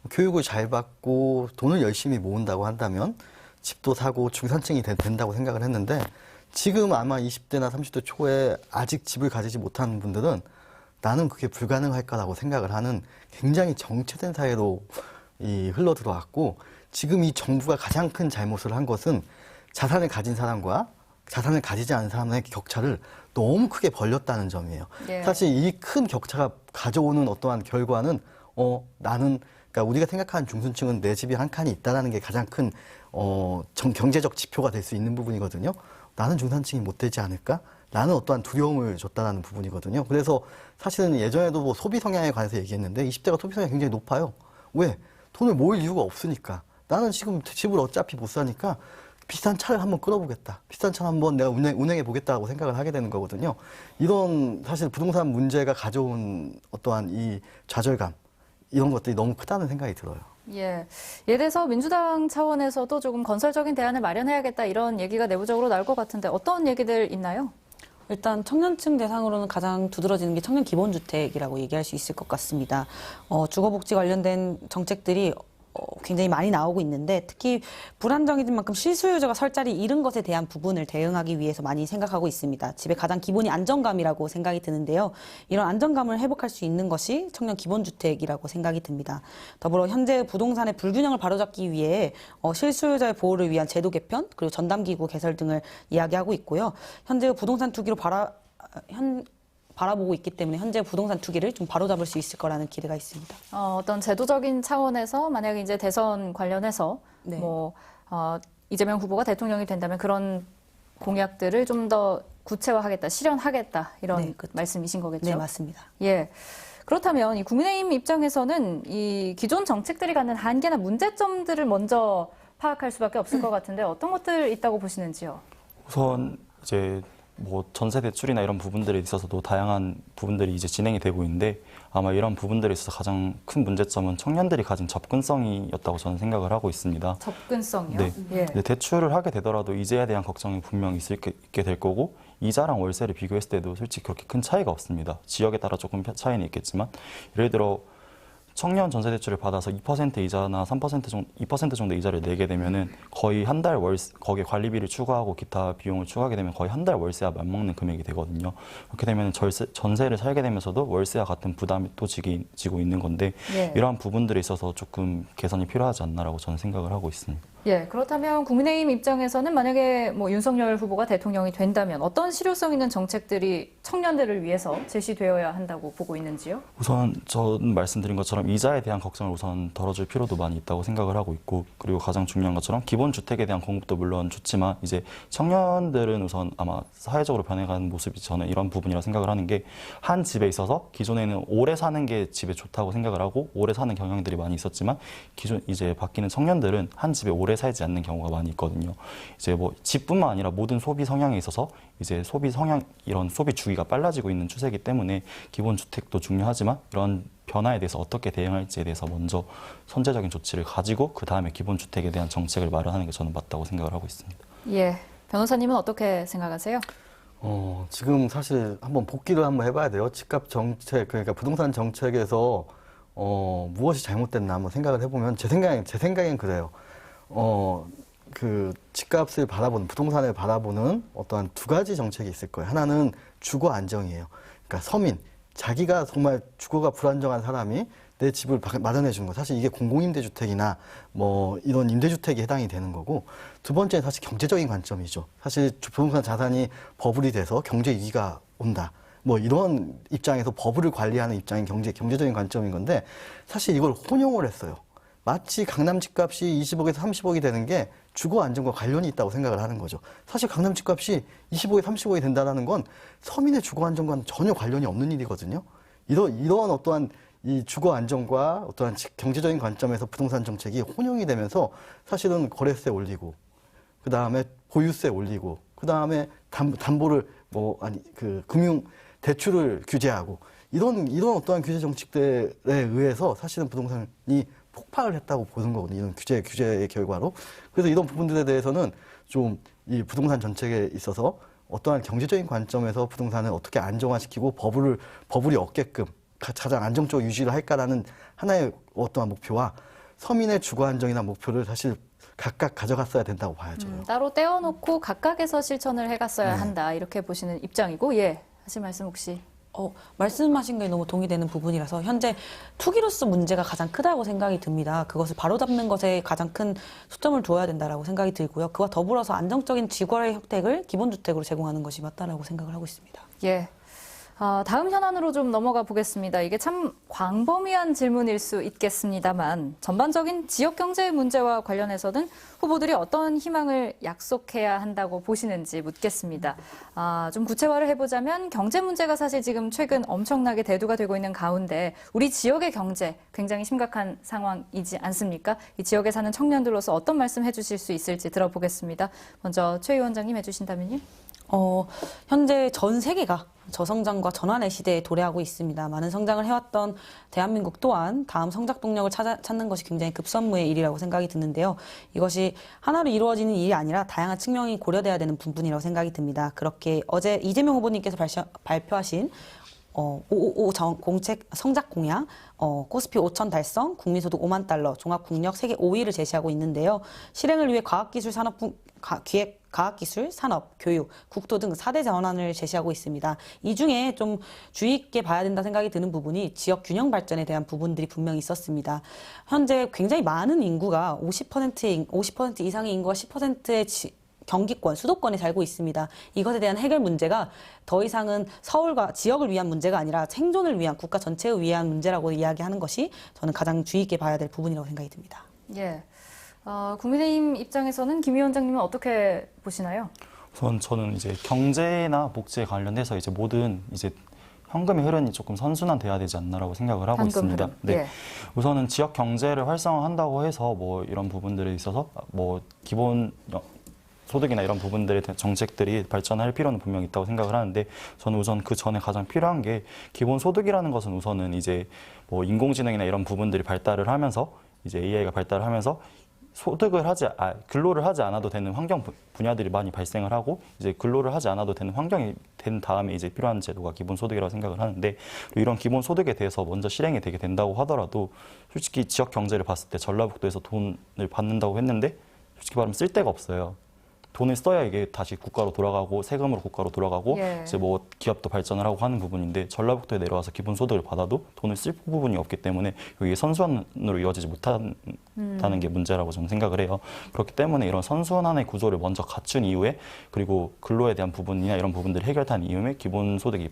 교육을 잘 받고 돈을 열심히 모은다고 한다면 집도 사고 중산층이 된다고 생각을 했는데 지금 아마 20대나 30대 초에 아직 집을 가지지 못한 분들은 나는 그게 불가능할까라고 생각을 하는 굉장히 정체된 사회로 흘러 들어왔고 지금 이 정부가 가장 큰 잘못을 한 것은 자산을 가진 사람과 자산을 가지지 않은 사람의 격차를 너무 크게 벌렸다는 점이에요. 예. 사실 이 큰 격차가 가져오는 어떠한 결과는 그러니까 우리가 생각하는 중산층은 내 집이 한 칸이 있다라는 게 가장 큰 경제적 지표가 될 수 있는 부분이거든요. 나는 중산층이 못 되지 않을까? 라는 어떠한 두려움을 줬다라는 부분이거든요. 그래서 사실은 예전에도 뭐 소비 성향에 관해서 얘기했는데 20대가 소비 성향이 굉장히 높아요. 왜? 돈을 모을 이유가 없으니까. 나는 지금 집을 어차피 못 사니까 비싼 차를 한번 끌어보겠다. 비싼 차를 한번 내가 운행해 보겠다고 생각을 하게 되는 거거든요. 이런 사실 부동산 문제가 가져온 어떠한 이 좌절감, 이런 것들이 너무 크다는 생각이 들어요. 예. 예를 들어서 민주당 차원에서도 조금 건설적인 대안을 마련해야겠다 이런 얘기가 내부적으로 나올 것 같은데 어떤 얘기들 있나요? 일단 청년층 대상으로는 가장 두드러지는 게 청년 기본주택이라고 얘기할 수 있을 것 같습니다. 주거복지 관련된 정책들이 굉장히 많이 나오고 있는데 특히 불안정해진 만큼 실수요자가 설 자리 잃은 것에 대한 부분을 대응하기 위해서 많이 생각하고 있습니다. 집의 가장 기본이 안정감이라고 생각이 드는데요. 이런 안정감을 회복할 수 있는 것이 청년 기본주택이라고 생각이 듭니다. 더불어 현재 부동산의 불균형을 바로잡기 위해 실수요자의 보호를 위한 제도 개편 그리고 전담기구 개설 등을 이야기하고 있고요. 현재 부동산 투기로 바라보고 있기 때문에 현재 부동산 투기를 좀 바로잡을 수 있을 거라는 기대가 있습니다. 어떤 제도적인 차원에서 만약에 이제 대선 관련해서 네. 이재명 후보가 대통령이 된다면 그런 공약들을 좀 더 구체화하겠다, 실현하겠다 이런 네, 그렇죠. 말씀이신 거겠죠? 네, 맞습니다. 예. 그렇다면 이 국민의힘 입장에서는 이 기존 정책들이 갖는 한계나 문제점들을 먼저 파악할 수밖에 없을 것 같은데 어떤 것들 있다고 보시는지요? 우선 이제 뭐 전세 대출이나 이런 부분들에 있어서도 다양한 부분들이 이제 진행이 되고 있는데 아마 이런 부분들에 있어서 가장 큰 문제점은 청년들이 가진 접근성이었다고 저는 생각을 하고 있습니다. 접근성이요? 네. 예. 근데 대출을 하게 되더라도 이자에 대한 걱정이 분명히 있게 될 거고 이자랑 월세를 비교했을 때도 솔직히 그렇게 큰 차이가 없습니다. 지역에 따라 조금 차이는 있겠지만 예를 들어 청년 전세 대출을 받아서 2% 이자나 3% 정도, 2% 정도 이자를 내게 되면은 거의 한 달 월세, 거기에 관리비를 추가하고 기타 비용을 추가하게 되면 거의 한 달 월세와 맞먹는 금액이 되거든요. 그렇게 되면 전세를 살게 되면서도 월세와 같은 부담이 또 지고 있는 건데 예. 이러한 부분들에 있어서 조금 개선이 필요하지 않나라고 저는 생각을 하고 있습니다. 예, 그렇다면 국민의힘 입장에서는 만약에 뭐 윤석열 후보가 대통령이 된다면 어떤 실효성 있는 정책들이 청년들을 위해서 제시되어야 한다고 보고 있는지요? 우선 저는 말씀드린 것처럼 이자에 대한 걱정을 우선 덜어줄 필요도 많이 있다고 생각을 하고 있고 그리고 가장 중요한 것처럼 기본 주택에 대한 공급도 물론 좋지만 이제 청년들은 우선 아마 사회적으로 변해가는 모습이 저는 이런 부분이라 생각을 하는 게 한 집에 있어서 기존에는 오래 사는 게 집에 좋다고 생각을 하고 오래 사는 경향들이 많이 있었지만 기존 이제 바뀌는 청년들은 한 집에 오래 살지 않는 경우가 많이 있거든요. 이제 뭐 집뿐만 아니라 모든 소비 성향에 있어서 이제 소비 성향 이런 소비 주기가 빨라지고 있는 추세이기 때문에 기본 주택도 중요하지만 이런 변화에 대해서 어떻게 대응할지에 대해서 먼저 선제적인 조치를 가지고 그 다음에 기본 주택에 대한 정책을 마련하는 게 저는 맞다고 생각을 하고 있습니다. 예, 변호사님은 어떻게 생각하세요? 지금 사실 한번 복기를 한번 해봐야 돼요. 집값 정책, 그러니까 부동산 정책에서 무엇이 잘못됐나 한번 생각을 해보면 제 생각엔 그래요. 그 집값을 바라보는, 부동산을 바라보는 어떠한 두 가지 정책이 있을 거예요. 하나는 주거 안정이에요. 그러니까 서민, 자기가 정말 주거가 불안정한 사람이 내 집을 마련해 주는 거. 사실 이게 공공임대주택이나 뭐 이런 임대주택에 해당이 되는 거고, 두 번째는 사실 경제적인 관점이죠. 사실 부동산 자산이 버블이 돼서 경제 위기가 온다. 뭐 이런 입장에서 버블을 관리하는 입장인 경제적인 관점인 건데, 사실 이걸 혼용을 했어요. 마치 강남 집값이 20억에서 30억이 되는 게 주거 안정과 관련이 있다고 생각을 하는 거죠. 사실 강남 집값이 25억, 30억이 된다는 건 서민의 주거 안정과는 전혀 관련이 없는 일이거든요. 이런 어떠한 이 주거 안정과 어떠한 경제적인 관점에서 부동산 정책이 혼용이 되면서 사실은 거래세 올리고, 그 다음에 보유세 올리고, 그 다음에 담보를 금융 대출을 규제하고, 이런 어떠한 규제 정책들에 의해서 사실은 부동산이 폭발을 했다고 보는 거거든요. 이런 규제의 결과로. 그래서 이런 부분들에 대해서는 좀 이 부동산 정책에 있어서 어떠한 경제적인 관점에서 부동산을 어떻게 안정화시키고 버블이 없게끔 가장 안정적으로 유지를 할까라는 하나의 어떠한 목표와 서민의 주거 안정이나 목표를 사실 각각 가져갔어야 된다고 봐야죠. 따로 떼어놓고 각각에서 실천을 해갔어야 네. 한다 이렇게 보시는 입장이고, 예, 하실 말씀 혹시? 말씀하신 게 너무 동의되는 부분이라서 현재 투기로서 문제가 가장 크다고 생각이 듭니다. 그것을 바로잡는 것에 가장 큰 초점을 둬야 된다라고 생각이 들고요. 그와 더불어서 안정적인 지거의 혜택을 기본주택으로 제공하는 것이 맞다라고 생각을 하고 있습니다. 예. 다음 현안으로 좀 넘어가 보겠습니다. 이게 참 광범위한 질문일 수 있겠습니다만 전반적인 지역 경제 문제와 관련해서는 후보들이 어떤 희망을 약속해야 한다고 보시는지 묻겠습니다. 좀 구체화를 해보자면 경제 문제가 사실 지금 최근 엄청나게 대두가 되고 있는 가운데 우리 지역의 경제 굉장히 심각한 상황이지 않습니까? 이 지역에 사는 청년들로서 어떤 말씀 해주실 수 있을지 들어보겠습니다. 먼저 최 위원장님 해주신다면요. 현재 전 세계가 저성장과 전환의 시대에 도래하고 있습니다. 많은 성장을 해왔던 대한민국 또한 다음 성장 동력을 찾는 것이 굉장히 급선무의 일이라고 생각이 드는데요. 이것이 하나로 이루어지는 일이 아니라 다양한 측면이 고려돼야 되는 부분이라고 생각이 듭니다. 그렇게 어제 이재명 후보님께서 발표하신 555 공책 성장 공약, 코스피 5천 달성, 국민소득 5만 달러, 종합국력 세계 5위를 제시하고 있는데요. 실행을 위해 과학기술, 산업, 교육, 국토 등 4대 전환을 제시하고 있습니다. 이 중에 좀 주의 있게 봐야 된다 생각이 드는 부분이 지역 균형 발전에 대한 부분들이 분명히 있었습니다. 현재 굉장히 많은 인구가 50% 이상의 인구가 10%의 경기권, 수도권에 살고 있습니다. 이것에 대한 해결 문제가 더 이상은 서울과 지역을 위한 문제가 아니라 생존을 위한 국가 전체를 위한 문제라고 이야기하는 것이 저는 가장 주의 있게 봐야 될 부분이라고 생각이 듭니다. 예. 국민의힘 입장에서는 김 위원장님은 어떻게 보시나요? 우선 저는 이제 경제나 복지에 관련해서 이제 모든 이제 현금의 흐름이 조금 선순환돼야 되지 않나라고 생각을 하고 있습니다. 흐름. 네. 예. 우선은 지역 경제를 활성화한다고 해서 뭐 이런 부분들에 있어서 뭐 기본 소득이나 이런 부분들의 정책들이 발전할 필요는 분명히 있다고 생각을 하는데, 저는 우선 그 전에 가장 필요한 게 기본 소득이라는 것은 우선은 이제 뭐 인공지능이나 이런 부분들이 발달을 하면서 이제 AI가 발달을 하면서 근로를 하지 않아도 되는 환경 분야들이 많이 발생을 하고, 이제 근로를 하지 않아도 되는 환경이 된 다음에 이제 필요한 제도가 기본소득이라고 생각을 하는데, 이런 기본소득에 대해서 먼저 실행이 되게 된다고 하더라도 솔직히 지역 경제를 봤을 때 전라북도에서 돈을 받는다고 했는데 솔직히 말하면 쓸 데가 없어요. 돈을 써야 이게 다시 국가로 돌아가고 세금으로 국가로 돌아가고 예. 이제 뭐 기업도 발전을 하고 하는 부분인데, 전라북도에 내려와서 기본소득을 받아도 돈을 쓸 부분이 없기 때문에 이게 선순환으로 이어지지 못한다는 게 문제라고 저는 생각을 해요. 그렇기 때문에 이런 선순환의 구조를 먼저 갖춘 이후에, 그리고 근로에 대한 부분이나 이런 부분들이 해결된 이후에 기본소득이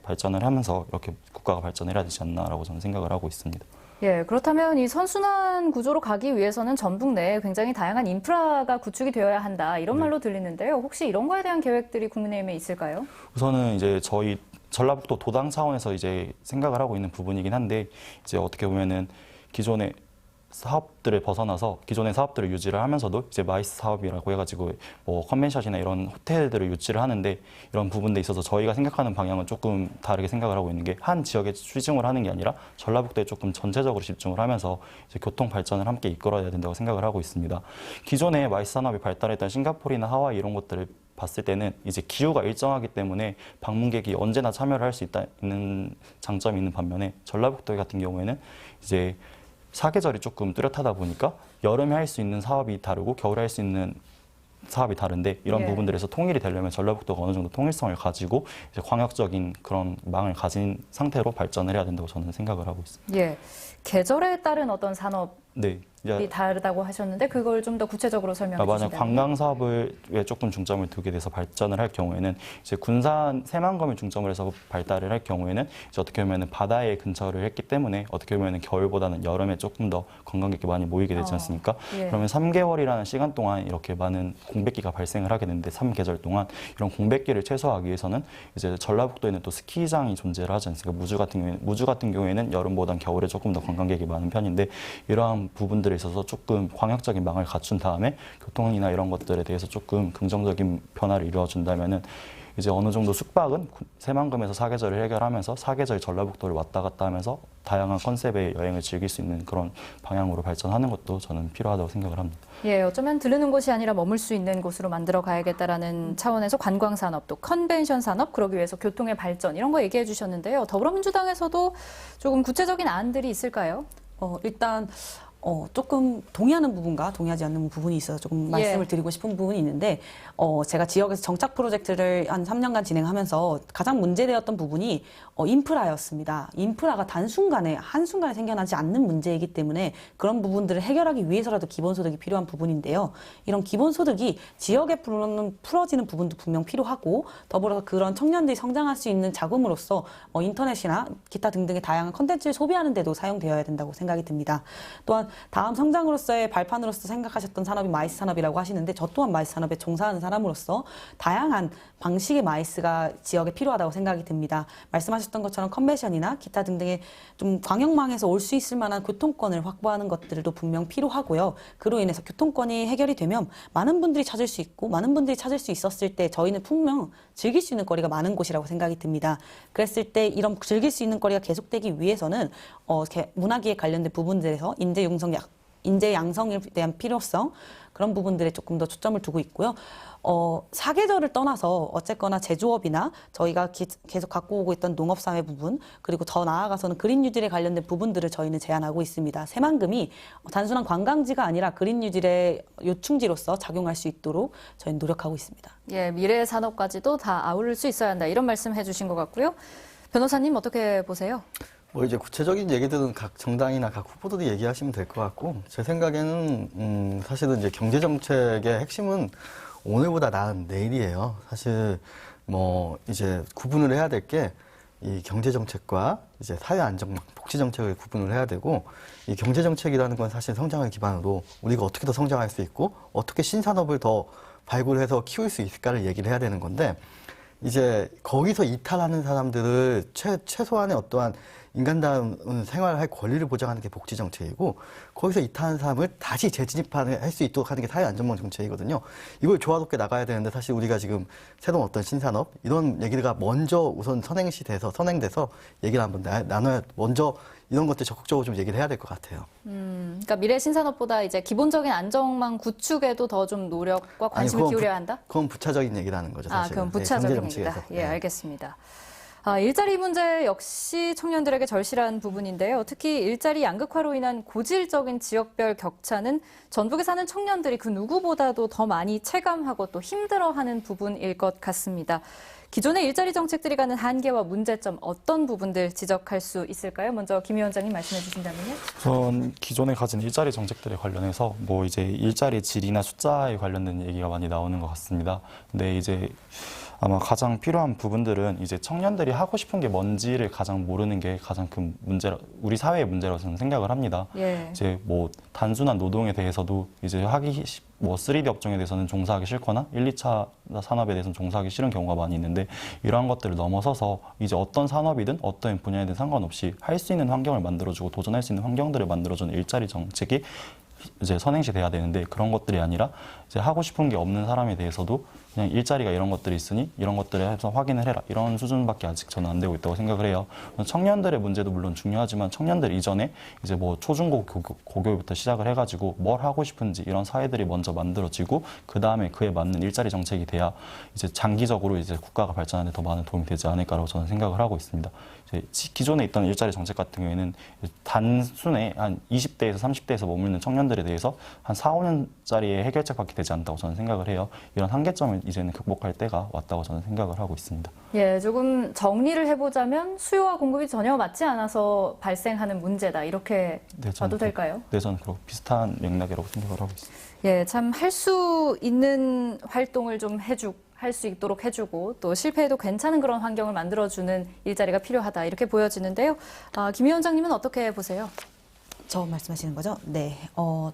발전을 하면서 이렇게 국가가 발전해야 되지 않나라고 저는 생각을 하고 있습니다. 예, 그렇다면 이 선순환 구조로 가기 위해서는 전북 내에 굉장히 다양한 인프라가 구축이 되어야 한다, 이런 말로 들리는데요. 혹시 이런 거에 대한 계획들이 국민의힘에 있을까요? 우선은 이제 저희 전라북도 도당 차원에서 이제 생각을 하고 있는 부분이긴 한데, 이제 어떻게 보면은 기존의 사업들을 벗어나서 기존의 사업들을 유지를 하면서도 이제 마이스 사업이라고 해가지고 뭐 컨벤션이나 이런 호텔들을 유치를 하는데, 이런 부분에 있어서 저희가 생각하는 방향은 조금 다르게 생각을 하고 있는 게, 한 지역에 집중을 하는 게 아니라 전라북도에 조금 전체적으로 집중을 하면서 이제 교통 발전을 함께 이끌어야 된다고 생각을 하고 있습니다. 기존에 마이스 산업이 발달했던 싱가포르나 하와이 이런 것들을 봤을 때는 이제 기후가 일정하기 때문에 방문객이 언제나 참여를 할 수 있는 장점이 있는 반면에, 전라북도 같은 경우에는 이제 사계절이 조금 뚜렷하다 보니까 여름에 할 수 있는 사업이 다르고 겨울에 할 수 있는 사업이 다른데, 이런 예. 부분들에서 통일이 되려면 전라북도가 어느 정도 통일성을 가지고 이제 광역적인 그런 망을 가진 상태로 발전을 해야 된다고 저는 생각을 하고 있습니다. 예, 계절에 따른 어떤 산업이 네. 다르다고 하셨는데 그걸 좀 더 구체적으로 설명해 만약 주신다면. 관광 사업에 조금 중점을 두게 돼서 발전을 할 경우에는, 이제 군산 새만금을 중점으로 해서 발달을 할 경우에는 이제 어떻게 보면은 바다에 근처를 했기 때문에 어떻게 보면은 겨울보다는 여름에 조금 더 관광객이 많이 모이게 되지 않습니까? 예. 그러면 3개월이라는 시간 동안 이렇게 많은 공백기가 발생을 하게 되는데, 3계절 동안 이런 공백기를 최소화하기 위해서는 이제 전라북도에는 또 스키장이 존재를 하지 않습니까? 무주 같은 경우에는 여름보다는 겨울에 조금 더 관광객이 많은 편인데, 이러한 부분들에 있어서 조금 광역적인 망을 갖춘 다음에 교통이나 이런 것들에 대해서 조금 긍정적인 변화를 이루어준다면은 이제 어느 정도 숙박은 새만금에서 사계절을 해결하면서 사계절 전라북도를 왔다 갔다 하면서 다양한 컨셉의 여행을 즐길 수 있는 그런 방향으로 발전하는 것도 저는 필요하다고 생각을 합니다. 예, 어쩌면 들르는 곳이 아니라 머물 수 있는 곳으로 만들어 가야겠다라는 차원에서 관광 산업, 또 컨벤션 산업, 그러기 위해서 교통의 발전, 이런 거 얘기해 주셨는데요. 더불어민주당에서도 조금 구체적인 안들이 있을까요? 일단 조금 동의하는 부분과 동의하지 않는 부분이 있어서 조금 말씀을 드리고 싶은 부분이 있는데, 제가 지역에서 정착 프로젝트를 한 3년간 진행하면서 가장 문제되었던 부분이 인프라였습니다. 인프라가 한순간에 생겨나지 않는 문제이기 때문에 그런 부분들을 해결하기 위해서라도 기본소득이 필요한 부분인데요. 이런 기본소득이 지역에 풀어지는 부분도 분명 필요하고, 더불어서 그런 청년들이 성장할 수 있는 자금으로서 인터넷이나 기타 등등의 다양한 컨텐츠를 소비하는 데도 사용되어야 된다고 생각이 듭니다. 또한 다음 성장으로서의 발판으로서 생각하셨던 산업이 마이스 산업이라고 하시는데 저 또한 마이스 산업에 종사하는 사람으로서 다양한 방식의 마이스가 지역에 필요하다고 생각이 듭니다. 말씀하셨던 것처럼 컨벤션이나 기타 등등의 좀 광역망에서 올 수 있을 만한 교통권을 확보하는 것들도 분명 필요하고요. 그로 인해서 교통권이 해결이 되면 많은 분들이 찾을 수 있고 많은 분들이 찾을 수 있었을 때 저희는 분명 즐길 수 있는 거리가 많은 곳이라고 생각이 듭니다. 그랬을 때 이런 즐길 수 있는 거리가 계속되기 위해서는 문화기에 관련된 부분들에서 인재 양성에 대한 필요성 그런 부분들에 조금 더 초점을 두고 있고요. 사계절을 떠나서 어쨌거나 제조업이나 저희가 계속 갖고 오고 있던 농업사회 부분 그리고 더 나아가서는 그린 뉴딜에 관련된 부분들을 저희는 제안하고 있습니다. 새만금이 단순한 관광지가 아니라 그린 뉴딜의 요충지로서 작용할 수 있도록 저희는 노력하고 있습니다. 예, 미래 산업까지도 다 아우를 수 있어야 한다. 이런 말씀 해주신 것 같고요. 변호사님 어떻게 보세요? 뭐 이제 구체적인 얘기들은 각 정당이나 각 후보들이 얘기하시면 될 것 같고 제 생각에는 사실은 이제 경제 정책의 핵심은 오늘보다 나은 내일이에요. 사실 뭐 이제 구분을 해야 될 게 이 경제 정책과 이제 사회 안정망, 복지 정책을 구분을 해야 되고 이 경제 정책이라는 건 사실 성장을 기반으로 우리가 어떻게 더 성장할 수 있고 어떻게 신산업을 더 발굴해서 키울 수 있을까를 얘기를 해야 되는 건데 이제 거기서 이탈하는 사람들을 최소한의 어떠한 인간다운 생활을 할 권리를 보장하는 게 복지 정책이고 거기서 이탈하는 사람을 다시 재진입할 수 있도록 하는 게 사회 안전망 정책이거든요. 이걸 조화롭게 나가야 되는데 사실 우리가 지금 새로운 어떤 신산업 이런 얘기가 먼저 우선 선행돼서 얘기를 한번 나눠야 먼저 이런 것들 적극적으로 좀 얘기를 해야 될 것 같아요. 그러니까 미래 신산업보다 이제 기본적인 안정망 구축에도 더 좀 노력과 관심을 기울여야 한다? 그건 부차적인 얘기라는 거죠, 사실. 그건 부차적인 얘기다. 예, 알겠습니다. 일자리 문제 역시 청년들에게 절실한 부분인데요. 특히 일자리 양극화로 인한 고질적인 지역별 격차는 전북에 사는 청년들이 그 누구보다도 더 많이 체감하고 또 힘들어하는 부분일 것 같습니다. 기존의 일자리 정책들이 가는 한계와 문제점 어떤 부분들 지적할 수 있을까요? 먼저 김 위원장님 말씀해 주신다면요. 우선 기존에 가진 일자리 정책들에 관련해서 뭐 이제 일자리 질이나 숫자에 관련된 얘기가 많이 나오는 것 같습니다. 근데 이제 아마 가장 필요한 부분들은 이제 청년들이 하고 싶은 게 뭔지를 가장 모르는 게 가장 큰 문제라 우리 사회의 문제라고 저는 생각을 합니다. 예. 이제 뭐 단순한 노동에 대해서도 이제 3D 업종에 대해서는 종사하기 싫거나 1, 2차 산업에 대해서는 종사하기 싫은 경우가 많이 있는데 이러한 것들을 넘어서서 이제 어떤 산업이든 어떤 분야에든 상관없이 할 수 있는 환경을 만들어주고 도전할 수 있는 환경들을 만들어주는 일자리 정책이 이제 선행시 돼야 되는데 그런 것들이 아니라 이제 하고 싶은 게 없는 사람에 대해서도 그냥 일자리가 이런 것들이 있으니 이런 것들을 해서 확인을 해라 이런 수준밖에 아직 저는 안 되고 있다고 생각을 해요. 청년들의 문제도 물론 중요하지만 청년들 이전에 이제 뭐 초중고 고교부터 시작을 해가지고 뭘 하고 싶은지 이런 사회들이 먼저 만들어지고 그 다음에 그에 맞는 일자리 정책이 돼야 이제 장기적으로 이제 국가가 발전하는 데 더 많은 도움이 되지 않을까라고 저는 생각을 하고 있습니다. 기존에 있던 일자리 정책 같은 경우에는 단순에 한 20대에서 30대에서 머무르는 청년들에 대해서 한 4, 5년짜리의 해결책밖에 되지 않다고 저는 생각을 해요. 이런 한계점을 이제는 극복할 때가 왔다고 저는 생각을 하고 있습니다. 예, 조금 정리를 해보자면 수요와 공급이 전혀 맞지 않아서 발생하는 문제다. 이렇게 봐도 될까요? 네, 저는 그렇고 비슷한 맥락이라고 생각을 하고 있습니다. 예, 참 할 수 있는 활동을 좀 할 수 있도록 해주고 또 실패해도 괜찮은 그런 환경을 만들어주는 일자리가 필요하다. 이렇게 보여지는데요. 김 위원장님은 어떻게 보세요? 저 말씀하시는 거죠? 네.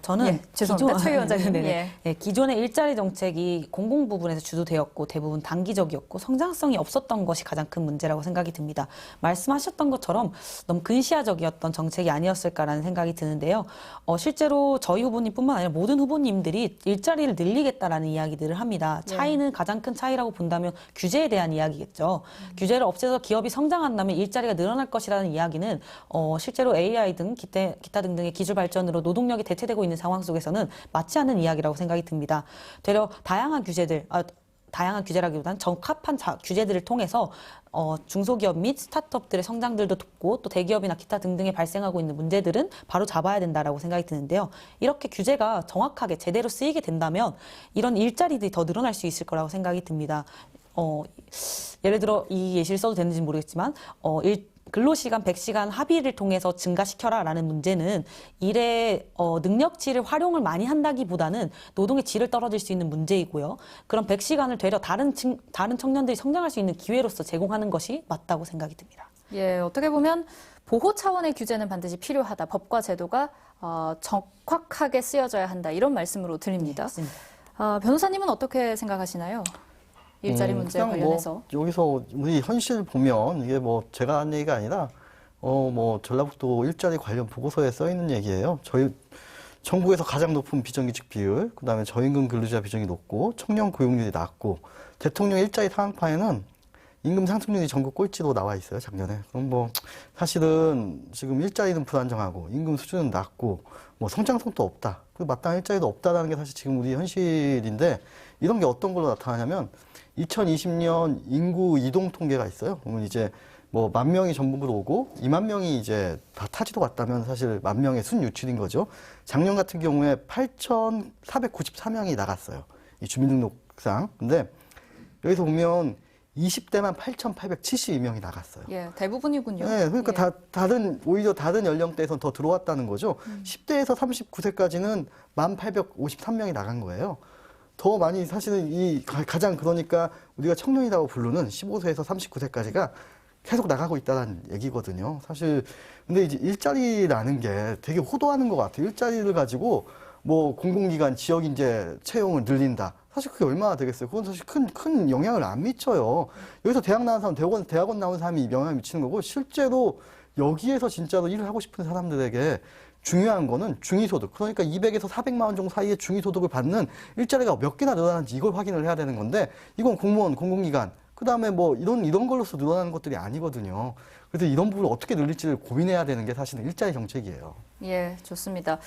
저는 예, 죄송합니다. 최 위원장님. 네, 기존의 일자리 정책이 공공 부분에서 주도되었고 대부분 단기적이었고 성장성이 없었던 것이 가장 큰 문제라고 생각이 듭니다. 말씀하셨던 것처럼 너무 근시아적이었던 정책이 아니었을까라는 생각이 드는데요. 실제로 저희 후보님뿐만 아니라 모든 후보님들이 일자리를 늘리겠다라는 이야기들을 합니다. 차이는 가장 큰 차이라고 본다면 규제에 대한 이야기겠죠. 규제를 없애서 기업이 성장한다면 일자리가 늘어날 것이라는 이야기는 실제로 AI 등 기타 등등의 기술 발전으로 노동력이 대체되고 있는 상황 속에서는 맞지 않는 이야기라고 생각이 듭니다. 되려 다양한 규제라기보다는 적합한 규제들을 통해서 중소기업 및 스타트업들의 성장들도 돕고 또 대기업이나 기타 등등에 발생하고 있는 문제들은 바로 잡아야 된다라고 생각이 드는데요. 이렇게 규제가 정확하게 제대로 쓰이게 된다면 이런 일자리들이 더 늘어날 수 있을 거라고 생각이 듭니다. 예를 들어 이 예시를 써도 되는지 모르겠지만 근로시간 100시간 합의를 통해서 증가시켜라라는 문제는 일의 능력치를 활용을 많이 한다기보다는 노동의 질을 떨어질 수 있는 문제이고요. 그런 100시간을 되려 다른 청년들이 성장할 수 있는 기회로서 제공하는 것이 맞다고 생각이 듭니다. 예, 어떻게 보면 보호 차원의 규제는 반드시 필요하다. 법과 제도가 적확하게 쓰여져야 한다 이런 말씀으로 들립니다. 맞습니다. 변호사님은 어떻게 생각하시나요? 일자리 문제 그냥 관련해서. 뭐 여기서 우리 현실 보면 이게 뭐 제가 한 얘기가 아니라 뭐 전라북도 일자리 관련 보고서에 써 있는 얘기예요. 저희 정부에서 가장 높은 비정규직 비율, 그다음에 저임금 근로자 비중이 높고 청년 고용률이 낮고 대통령 일자리 상황파에는 임금 상승률이 전국 꼴찌로 나와 있어요, 작년에. 그럼 뭐 사실은 지금 일자리는 불안정하고 임금 수준은 낮고 뭐 성장성도 없다. 그리고 마땅한 일자리도 없다라는 게 사실 지금 우리 현실인데 이런 게 어떤 걸로 나타나냐면 2020년 인구 이동 통계가 있어요. 그러면 이제 뭐 10,000명이 전북으로 오고 20,000명이 이제 다 타지로 갔다면 사실 10,000명의 순유출인 거죠. 작년 같은 경우에 8,494명이 나갔어요. 이 주민등록상. 근데 여기서 보면 20대만 8,872명이 나갔어요. 예, 대부분이군요. 네, 그러니까 예. 오히려 다른 연령대에선 더 들어왔다는 거죠. 10대에서 39세까지는 1,853명이 나간 거예요. 더 많이 사실은 가장 그러니까 우리가 청년이라고 부르는 15세에서 39세까지가 계속 나가고 있다는 얘기거든요. 사실 근데 이제 일자리라는 게 되게 호도하는 것 같아요. 일자리를 가지고 뭐 공공기관 지역 인재 채용을 늘린다. 사실 그게 얼마나 되겠어요? 그건 사실 큰 영향을 안 미쳐요. 여기서 대학 나온 사람, 대학원 나온 사람이 영향을 미치는 거고, 실제로 여기에서 진짜로 일을 하고 싶은 사람들에게 중요한 거는 중위소득. 그러니까 200에서 400만 원 정도 사이의 중위소득을 받는 일자리가 몇 개나 늘어나는지 이걸 확인을 해야 되는 건데, 이건 공무원, 공공기관, 그 다음에 뭐 이런 걸로서 늘어나는 것들이 아니거든요. 그래서 이런 부분을 어떻게 늘릴지를 고민해야 되는 게 사실은 일자리 정책이에요. 예, 좋습니다.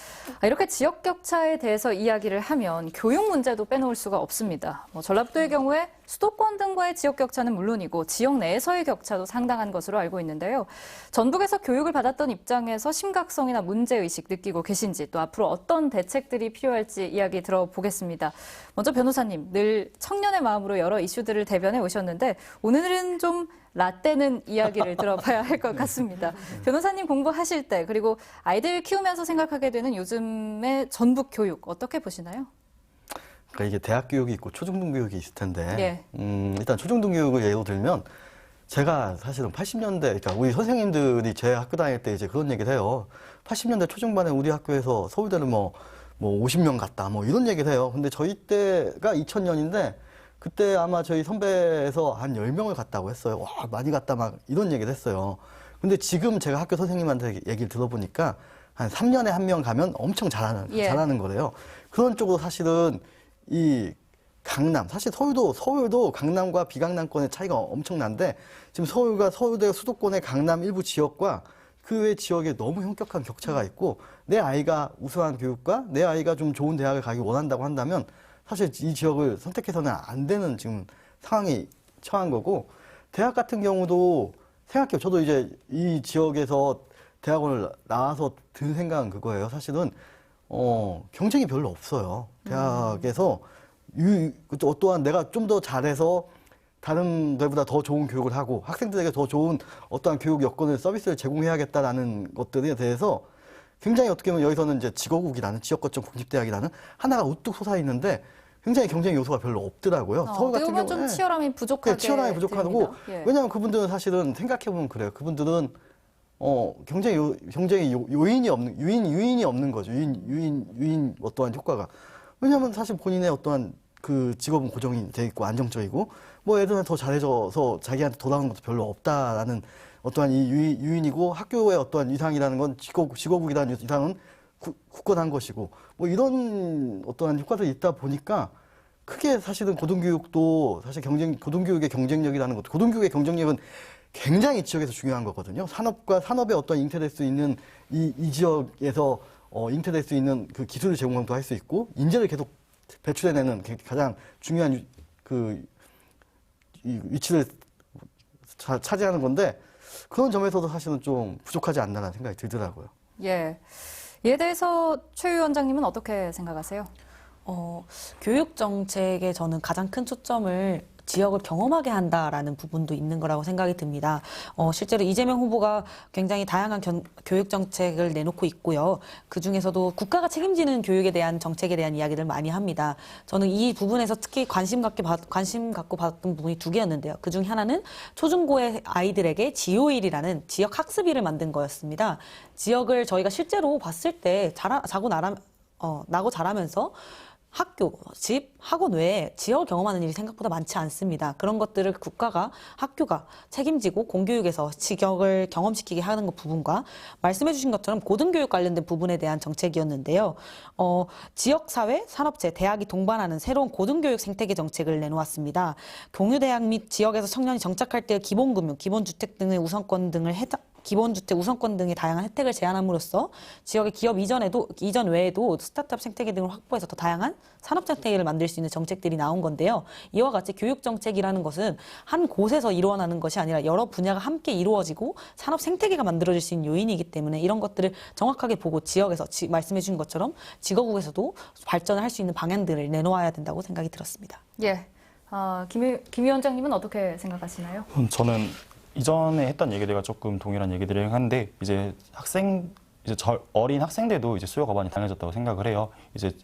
이렇게 지역 격차에 대해서 이야기를 하면 교육 문제도 빼놓을 수가 없습니다. 전라북도의 경우에 수도권 등과의 지역 격차는 물론이고 지역 내에서의 격차도 상당한 것으로 알고 있는데요. 전북에서 교육을 받았던 입장에서 심각성이나 문제의식 느끼고 계신지 또 앞으로 어떤 대책들이 필요할지 이야기 들어보겠습니다. 먼저 변호사님, 늘 청년의 마음으로 여러 이슈들을 대변해 오셨는데 오늘은 좀 라떼는 이야기를 들어봐야 할 것 같습니다. 변호사님 공부하실 때 그리고 아이들 키우면서 생각하게 되는 요즘의 전북 교육 어떻게 보시나요? 그러니까 이게 대학 교육이 있고 초중등 교육이 있을 텐데, 예. 일단 초중등 교육을 예로 들면 제가 사실은 80년대, 그러니까 우리 선생님들이 제 학교 다닐 때 이제 그런 얘기를 해요. 80년대 초중반에 우리 학교에서 서울대를 뭐 50명 갔다, 뭐 이런 얘기를 해요. 근데 저희 때가 2000년인데 그때 아마 저희 선배에서 한 10명을 갔다고 했어요. 와, 많이 갔다 막 이런 얘기를 했어요. 근데 지금 제가 학교 선생님한테 얘기를 들어보니까 한 3년에 한 명 가면 엄청 잘하는 거래요. 그런 쪽으로 사실은 이 강남, 사실 서울도 강남과 비강남권의 차이가 엄청난데 지금 서울대 수도권의 강남 일부 지역과 그 외 지역에 너무 현격한 격차가 있고 내 아이가 우수한 교육과 내 아이가 좀 좋은 대학을 가기 원한다고 한다면 사실 이 지역을 선택해서는 안 되는 지금 상황이 처한 거고 대학 같은 경우도 생각해요. 저도 이제 이 지역에서 대학원을 나와서 든 생각은 그거예요. 사실은 경쟁이 별로 없어요. 대학에서 또한 내가 좀 더 잘해서 다른 데보다 더 좋은 교육을 하고 학생들에게 더 좋은 어떠한 교육 여건을 서비스를 제공해야겠다라는 것들에 대해서 굉장히 어떻게 보면 여기서는 이제 지거국이라는 지역 거점 국립대학이라는 하나가 우뚝 솟아 있는데 굉장히 경쟁 요소가 별로 없더라고요. 서울 같은 경우는 좀 치열함이 부족하게 치열함이 부족하고 됩니다. 예. 왜냐하면 그분들은 사실은 생각해 보면 그래요. 그분들은 경쟁의 요인이 없는 거죠. 유인 어떠한 효과가. 왜냐하면 사실 본인의 어떠한 그 직업은 고정이 돼 있고 안정적이고 뭐 애들한테 더 잘해줘서 자기한테 돌아오는 것도 별로 없다라는 어떠한 이 유인이고 학교의 어떠한 이상이라는 건 직업국이라는 이상은 굳건한 것이고 뭐 이런 어떠한 효과들이 있다 보니까 크게 사실은 고등교육도 사실 고등교육의 경쟁력이라는 것도 고등교육의 경쟁력은 굉장히 지역에서 중요한 거거든요. 산업과 산업에 어떤 잉태될 수 있는 이 지역에서 잉태될 수 있는 그 기술을 제공도 할 수 있고 인재를 계속 배출해내는 가장 중요한 이 위치를 차지하는 건데 그런 점에서도 사실은 좀 부족하지 않나라는 생각이 들더라고요. 예. 이에 대해서 최 위원장님은 어떻게 생각하세요? 교육 정책에 저는 가장 큰 초점을 지역을 경험하게 한다라는 부분도 있는 거라고 생각이 듭니다. 실제로 이재명 후보가 굉장히 다양한 교육 정책을 내놓고 있고요. 그 중에서도 국가가 책임지는 교육에 대한 정책에 대한 이야기를 많이 합니다. 저는 이 부분에서 특히 관심 갖고 받았던 부분이 두 개였는데요. 그 중 하나는 초중고의 아이들에게 지오일이라는 지역 학습일을 만든 거였습니다. 지역을 저희가 실제로 봤을 때 나고 자라면서 학교, 집, 학원 외에 지역을 경험하는 일이 생각보다 많지 않습니다. 그런 것들을 국가가, 학교가 책임지고 공교육에서 지역을 경험시키게 하는 것 부분과 말씀해 주신 것처럼 고등교육 관련된 부분에 대한 정책이었는데요. 지역사회, 산업체, 대학이 동반하는 새로운 고등교육 생태계 정책을 내놓았습니다. 공유대학 및 지역에서 청년이 정착할 때 기본금융, 기본주택 등의 우선권 등을 기본주택 우선권 등의 다양한 혜택을 제한함으로써 지역의 기업 이전 외에도 스타트업 생태계 등을 확보해서 더 다양한 산업 생태계를 만들 수 있는 정책들이 나온 건데요. 이와 같이 교육 정책이라는 것은 한 곳에서 일어나는 것이 아니라 여러 분야가 함께 이루어지고 산업 생태계가 만들어질 수 있는 요인이기 때문에 이런 것들을 정확하게 보고 지역에서 말씀해 주신 것처럼 지거국에서도 발전을 할 수 있는 방향들을 내놓아야 된다고 생각이 들었습니다. 예. 김 위원장님은 어떻게 생각하시나요? 저는 이전에 했던 얘기들과 조금 동일한 얘기들을 한데 이제 어린 학생들도 이제 수요가 많이 다양해졌다고 생각을 해요. 이제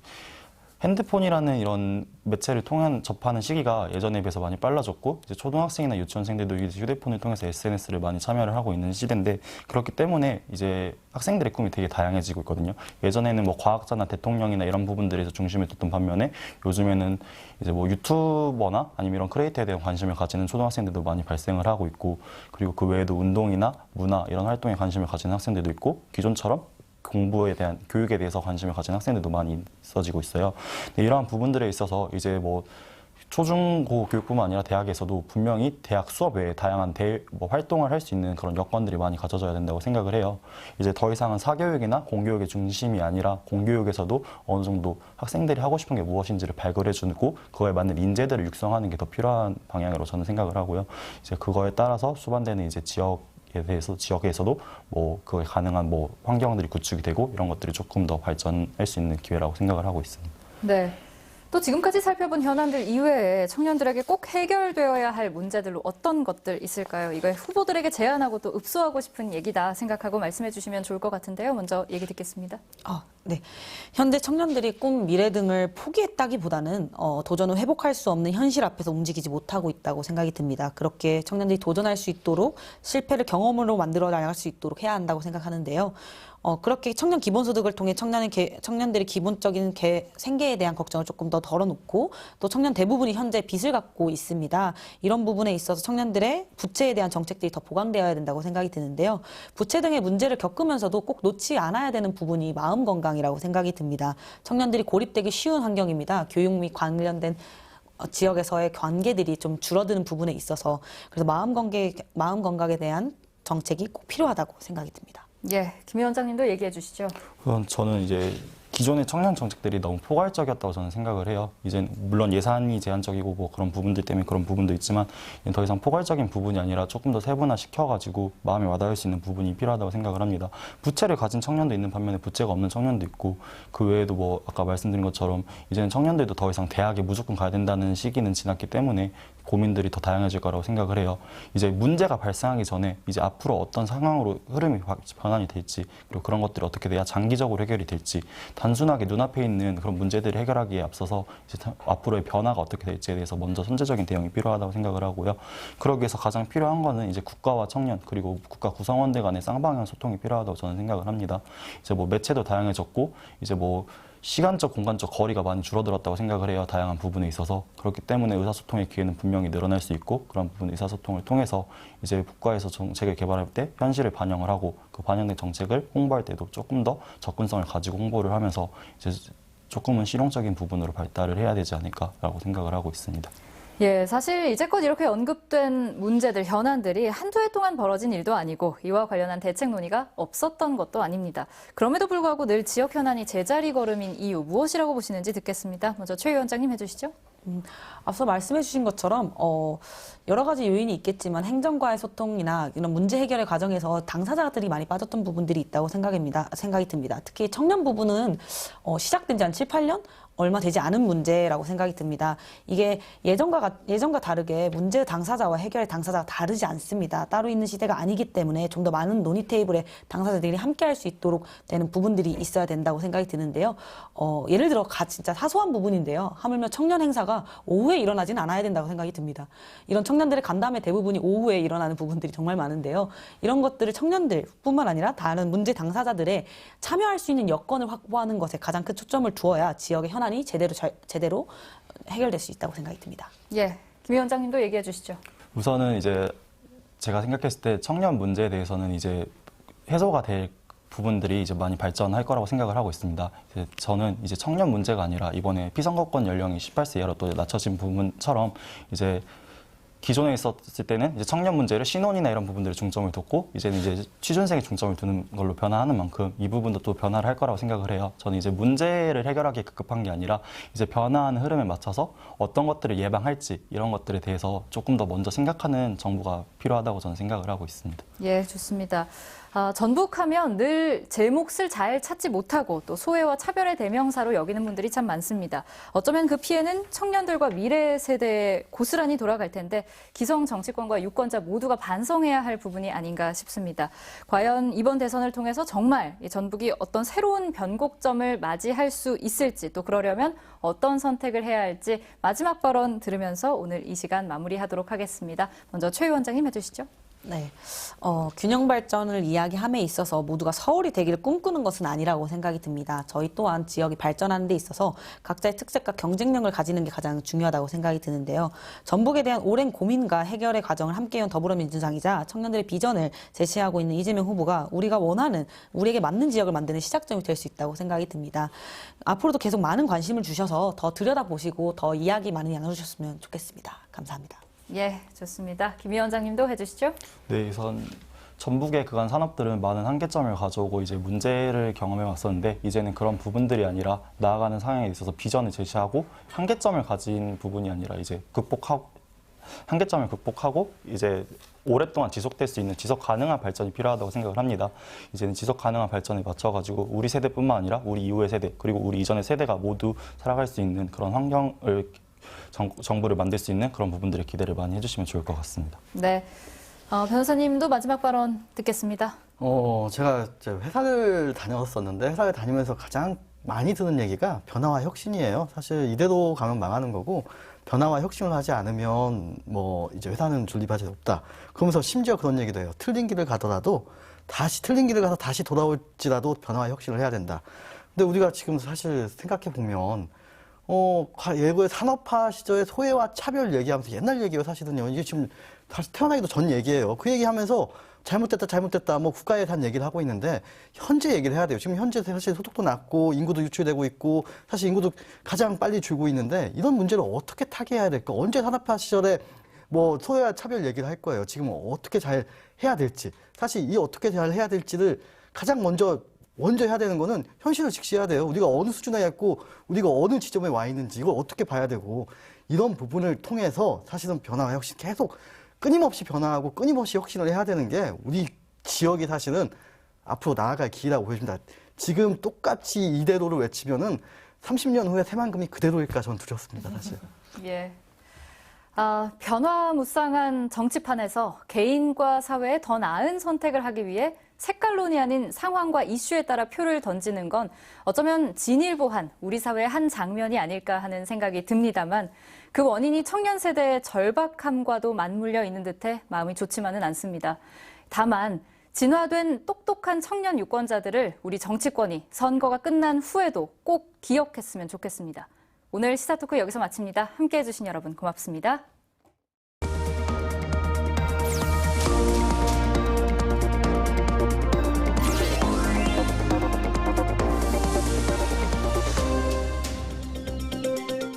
핸드폰이라는 이런 매체를 통한 접하는 시기가 예전에 비해서 많이 빨라졌고 이제 초등학생이나 유치원생들도 이제 휴대폰을 통해서 SNS를 많이 참여를 하고 있는 시대인데 그렇기 때문에 이제 학생들의 꿈이 되게 다양해지고 있거든요. 예전에는 뭐 과학자나 대통령이나 이런 부분들에서 중심을 뒀던 반면에 요즘에는 이제 뭐 유튜버나 아니면 이런 크리에이터에 대한 관심을 가지는 초등학생들도 많이 발생을 하고 있고 그리고 그 외에도 운동이나 문화 이런 활동에 관심을 가지는 학생들도 있고 기존처럼 공부에 대한 교육에 대해서 관심을 가진 학생들도 많이 있어지고 있어요. 근데 이러한 부분들에 있어서 이제 뭐 초중고 교육뿐만 아니라 대학에서도 분명히 대학 수업 외에 다양한 활동을 할 수 있는 그런 여건들이 많이 갖춰져야 된다고 생각을 해요. 이제 더 이상은 사교육이나 공교육의 중심이 아니라 공교육에서도 어느 정도 학생들이 하고 싶은 게 무엇인지를 발굴해주고 그거에 맞는 인재들을 육성하는 게 더 필요한 방향으로 저는 생각을 하고요. 이제 그거에 따라서 수반되는 이제 지역에서도 뭐 그에 가능한 뭐 환경들이 구축이 되고 이런 것들이 조금 더 발전할 수 있는 기회라고 생각을 하고 있습니다. 네. 또 지금까지 살펴본 현안들 이외에 청년들에게 꼭 해결되어야 할 문제들로 어떤 것들 있을까요? 이걸 후보들에게 제안하고 또 읍수하고 싶은 얘기다 생각하고 말씀해 주시면 좋을 것 같은데요. 먼저 얘기 듣겠습니다. 네. 현재 청년들이 꿈, 미래 등을 포기했다기보다는 도전을 회복할 수 없는 현실 앞에서 움직이지 못하고 있다고 생각이 듭니다. 그렇게 청년들이 도전할 수 있도록 실패를 경험으로 만들어 나갈 수 있도록 해야 한다고 생각하는데요. 그렇게 청년 기본소득을 통해 청년들의 기본적인 생계에 대한 걱정을 조금 더 덜어놓고 또 청년 대부분이 현재 빚을 갖고 있습니다. 이런 부분에 있어서 청년들의 부채에 대한 정책들이 더 보강되어야 된다고 생각이 드는데요. 부채 등의 문제를 겪으면서도 꼭 놓지 않아야 되는 부분이 마음 건강이라고 생각이 듭니다. 청년들이 고립되기 쉬운 환경입니다. 교육 및 관련된 지역에서의 관계들이 좀 줄어드는 부분에 있어서 그래서 마음 건강에 대한 정책이 꼭 필요하다고 생각이 듭니다. 예, 김 위원장님도 얘기해 주시죠. 저는 이제 기존의 청년 정책들이 너무 포괄적이었다고 저는 생각을 해요. 이제 물론 예산이 제한적이고 뭐 그런 부분들 때문에 그런 부분도 있지만 더 이상 포괄적인 부분이 아니라 조금 더 세분화 시켜가지고 마음에 와닿을 수 있는 부분이 필요하다고 생각을 합니다. 부채를 가진 청년도 있는 반면에 부채가 없는 청년도 있고 그 외에도 뭐 아까 말씀드린 것처럼 이제는 청년들도 더 이상 대학에 무조건 가야 된다는 시기는 지났기 때문에 고민들이 더 다양해질 거라고 생각을 해요. 이제 문제가 발생하기 전에 이제 앞으로 어떤 상황으로 흐름이 변환이 될지 그리고 그런 것들이 어떻게 돼야 장기적으로 해결이 될지 단순하게 눈앞에 있는 그런 문제들을 해결하기에 앞서서 이제 앞으로의 변화가 어떻게 될지에 대해서 먼저 선제적인 대응이 필요하다고 생각을 하고요. 그러기 위해서 가장 필요한 거는 이제 국가와 청년 그리고 국가 구성원들 간의 쌍방향 소통이 필요하다고 저는 생각을 합니다. 이제 뭐 매체도 다양해졌고 이제 뭐 시간적, 공간적 거리가 많이 줄어들었다고 생각을 해요. 다양한 부분에 있어서. 그렇기 때문에 의사소통의 기회는 분명히 늘어날 수 있고 그런 부분 의사소통을 통해서 이제 국가에서 정책을 개발할 때 현실을 반영을 하고 그 반영된 정책을 홍보할 때도 조금 더 접근성을 가지고 홍보를 하면서 이제 조금은 실용적인 부분으로 발달을 해야 되지 않을까라고 생각을 하고 있습니다. 예, 사실 이제껏 이렇게 언급된 문제들, 현안들이 한두 해 동안 벌어진 일도 아니고 이와 관련한 대책 논의가 없었던 것도 아닙니다. 그럼에도 불구하고 늘 지역 현안이 제자리 걸음인 이유 무엇이라고 보시는지 듣겠습니다. 먼저 최 위원장님 해주시죠. 앞서 말씀해 주신 것처럼 여러 가지 요인이 있겠지만 행정과의 소통이나 이런 문제 해결의 과정에서 당사자들이 많이 빠졌던 부분들이 있다고 생각이 듭니다. 특히 청년 부분은 시작된 지 한 7, 8년? 얼마 되지 않은 문제라고 생각이 듭니다. 이게 예전과 다르게 문제 당사자와 해결 당사자가 다르지 않습니다. 따로 있는 시대가 아니기 때문에 좀 더 많은 논의 테이블에 당사자들이 함께 할 수 있도록 되는 부분들이 있어야 된다고 생각이 드는데요. 예를 들어 진짜 사소한 부분인데요. 하물며 청년 행사가 오후에 일어나지는 않아야 된다고 생각이 듭니다. 이런 청년들의 간담회 대부분이 오후에 일어나는 부분들이 정말 많은데요. 이런 것들을 청년들뿐만 아니라 다른 문제 당사자들의 참여할 수 있는 여건을 확보하는 것에 가장 큰 초점을 두어야 지역의 현안이 제대로 해결될 수 있다고 생각이 듭니다. 예, 김 위원장님도 얘기해 주시죠. 우선은 이제 제가 생각했을 때 청년 문제에 대해서는 이제 해소가 될 부분들이 이제 많이 발전할 거라고 생각을 하고 있습니다. 이제 저는 이제 청년 문제가 아니라 이번에 피선거권 연령이 18세 이하로 또 낮춰진 부분처럼 이제 기존에 있었을 때는 이제 청년 문제를 신혼이나 이런 부분들에 중점을 뒀고 이제는 이제 취준생에 중점을 두는 걸로 변화하는 만큼 이 부분도 또 변화를 할 거라고 생각을 해요. 저는 이제 문제를 해결하기 급급한 게 아니라 이제 변화하는 흐름에 맞춰서 어떤 것들을 예방할지 이런 것들에 대해서 조금 더 먼저 생각하는 정부가 필요하다고 저는 생각을 하고 있습니다. 예, 좋습니다. 전북하면 늘 제 몫을 잘 찾지 못하고 또 소외와 차별의 대명사로 여기는 분들이 참 많습니다. 어쩌면 그 피해는 청년들과 미래 세대에 고스란히 돌아갈 텐데 기성 정치권과 유권자 모두가 반성해야 할 부분이 아닌가 싶습니다. 과연 이번 대선을 통해서 정말 이 전북이 어떤 새로운 변곡점을 맞이할 수 있을지 또 그러려면 어떤 선택을 해야 할지 마지막 발언 들으면서 오늘 이 시간 마무리하도록 하겠습니다. 먼저 최 위원장님 해주시죠. 네, 균형 발전을 이야기함에 있어서 모두가 서울이 되기를 꿈꾸는 것은 아니라고 생각이 듭니다. 저희 또한 지역이 발전하는 데 있어서 각자의 특색과 경쟁력을 가지는 게 가장 중요하다고 생각이 드는데요. 전북에 대한 오랜 고민과 해결의 과정을 함께해온 더불어민주당이자 청년들의 비전을 제시하고 있는 이재명 후보가 우리가 원하는, 우리에게 맞는 지역을 만드는 시작점이 될 수 있다고 생각이 듭니다. 앞으로도 계속 많은 관심을 주셔서 더 들여다보시고 더 이야기 많이 나눠주셨으면 좋겠습니다. 감사합니다. 예, 좋습니다. 김 위원장님도 해주시죠. 네, 우선 전북의 그간 산업들은 많은 한계점을 가져오고 이제 문제를 경험해 왔었는데 이제는 그런 부분들이 아니라 나아가는 상황에 있어서 비전을 제시하고 한계점을 가진 부분이 아니라 이제 한계점을 극복하고 이제 오랫동안 지속될 수 있는 지속 가능한 발전이 필요하다고 생각을 합니다. 이제는 지속 가능한 발전에 맞춰가지고 우리 세대뿐만 아니라 우리 이후의 세대 그리고 우리 이전의 세대가 모두 살아갈 수 있는 그런 환경을 정부를 만들 수 있는 그런 부분들의 기대를 많이 해주시면 좋을 것 같습니다. 네, 변호사님도 마지막 발언 듣겠습니다. 제가 이제 회사를 다녔었는데 회사를 다니면서 가장 많이 듣는 얘기가 변화와 혁신이에요. 사실 이대로 가면 망하는 거고 변화와 혁신을 하지 않으면 뭐 이제 회사는 존립할 수 없다. 그러면서 심지어 그런 얘기도 해요. 틀린 길을 가더라도 틀린 길을 가서 다시 돌아올지라도 변화와 혁신을 해야 된다. 근데 우리가 지금 사실 생각해 보면 예고의 산업화 시절의 소외와 차별 얘기하면서 옛날 얘기예요, 사실은요. 이게 지금 다시 태어나기도 전 얘기예요. 그 얘기하면서 잘못됐다, 뭐 국가에 대한 얘기를 하고 있는데 현재 얘기를 해야 돼요. 지금 현재 사실 소득도 낮고 인구도 유출되고 있고 사실 인구도 가장 빨리 줄고 있는데 이런 문제를 어떻게 타개해야 될까? 언제 산업화 시절에 뭐 소외와 차별 얘기를 할 거예요. 지금 어떻게 잘 해야 될지. 사실 이 어떻게 잘 해야 될지를 가장 먼저 해야 되는 거는 현실을 직시해야 돼요. 우리가 어느 수준에 있고 우리가 어느 지점에 와 있는지 이걸 어떻게 봐야 되고 이런 부분을 통해서 사실은 변화와 혁신 계속 끊임없이 변화하고 끊임없이 혁신을 해야 되는 게 우리 지역이 사실은 앞으로 나아갈 길이라고 보여집니다. 지금 똑같이 이대로를 외치면은 30년 후에 새만금이 그대로일까 저는 두렵습니다, 사실. 예. 변화무쌍한 정치판에서 개인과 사회에 더 나은 선택을 하기 위해 색깔론이 아닌 상황과 이슈에 따라 표를 던지는 건 어쩌면 진일보한 우리 사회의 한 장면이 아닐까 하는 생각이 듭니다만 그 원인이 청년 세대의 절박함과도 맞물려 있는 듯해 마음이 좋지만은 않습니다. 다만 진화된 똑똑한 청년 유권자들을 우리 정치권이 선거가 끝난 후에도 꼭 기억했으면 좋겠습니다. 오늘 시사토크 여기서 마칩니다. 함께해 주신 여러분 고맙습니다.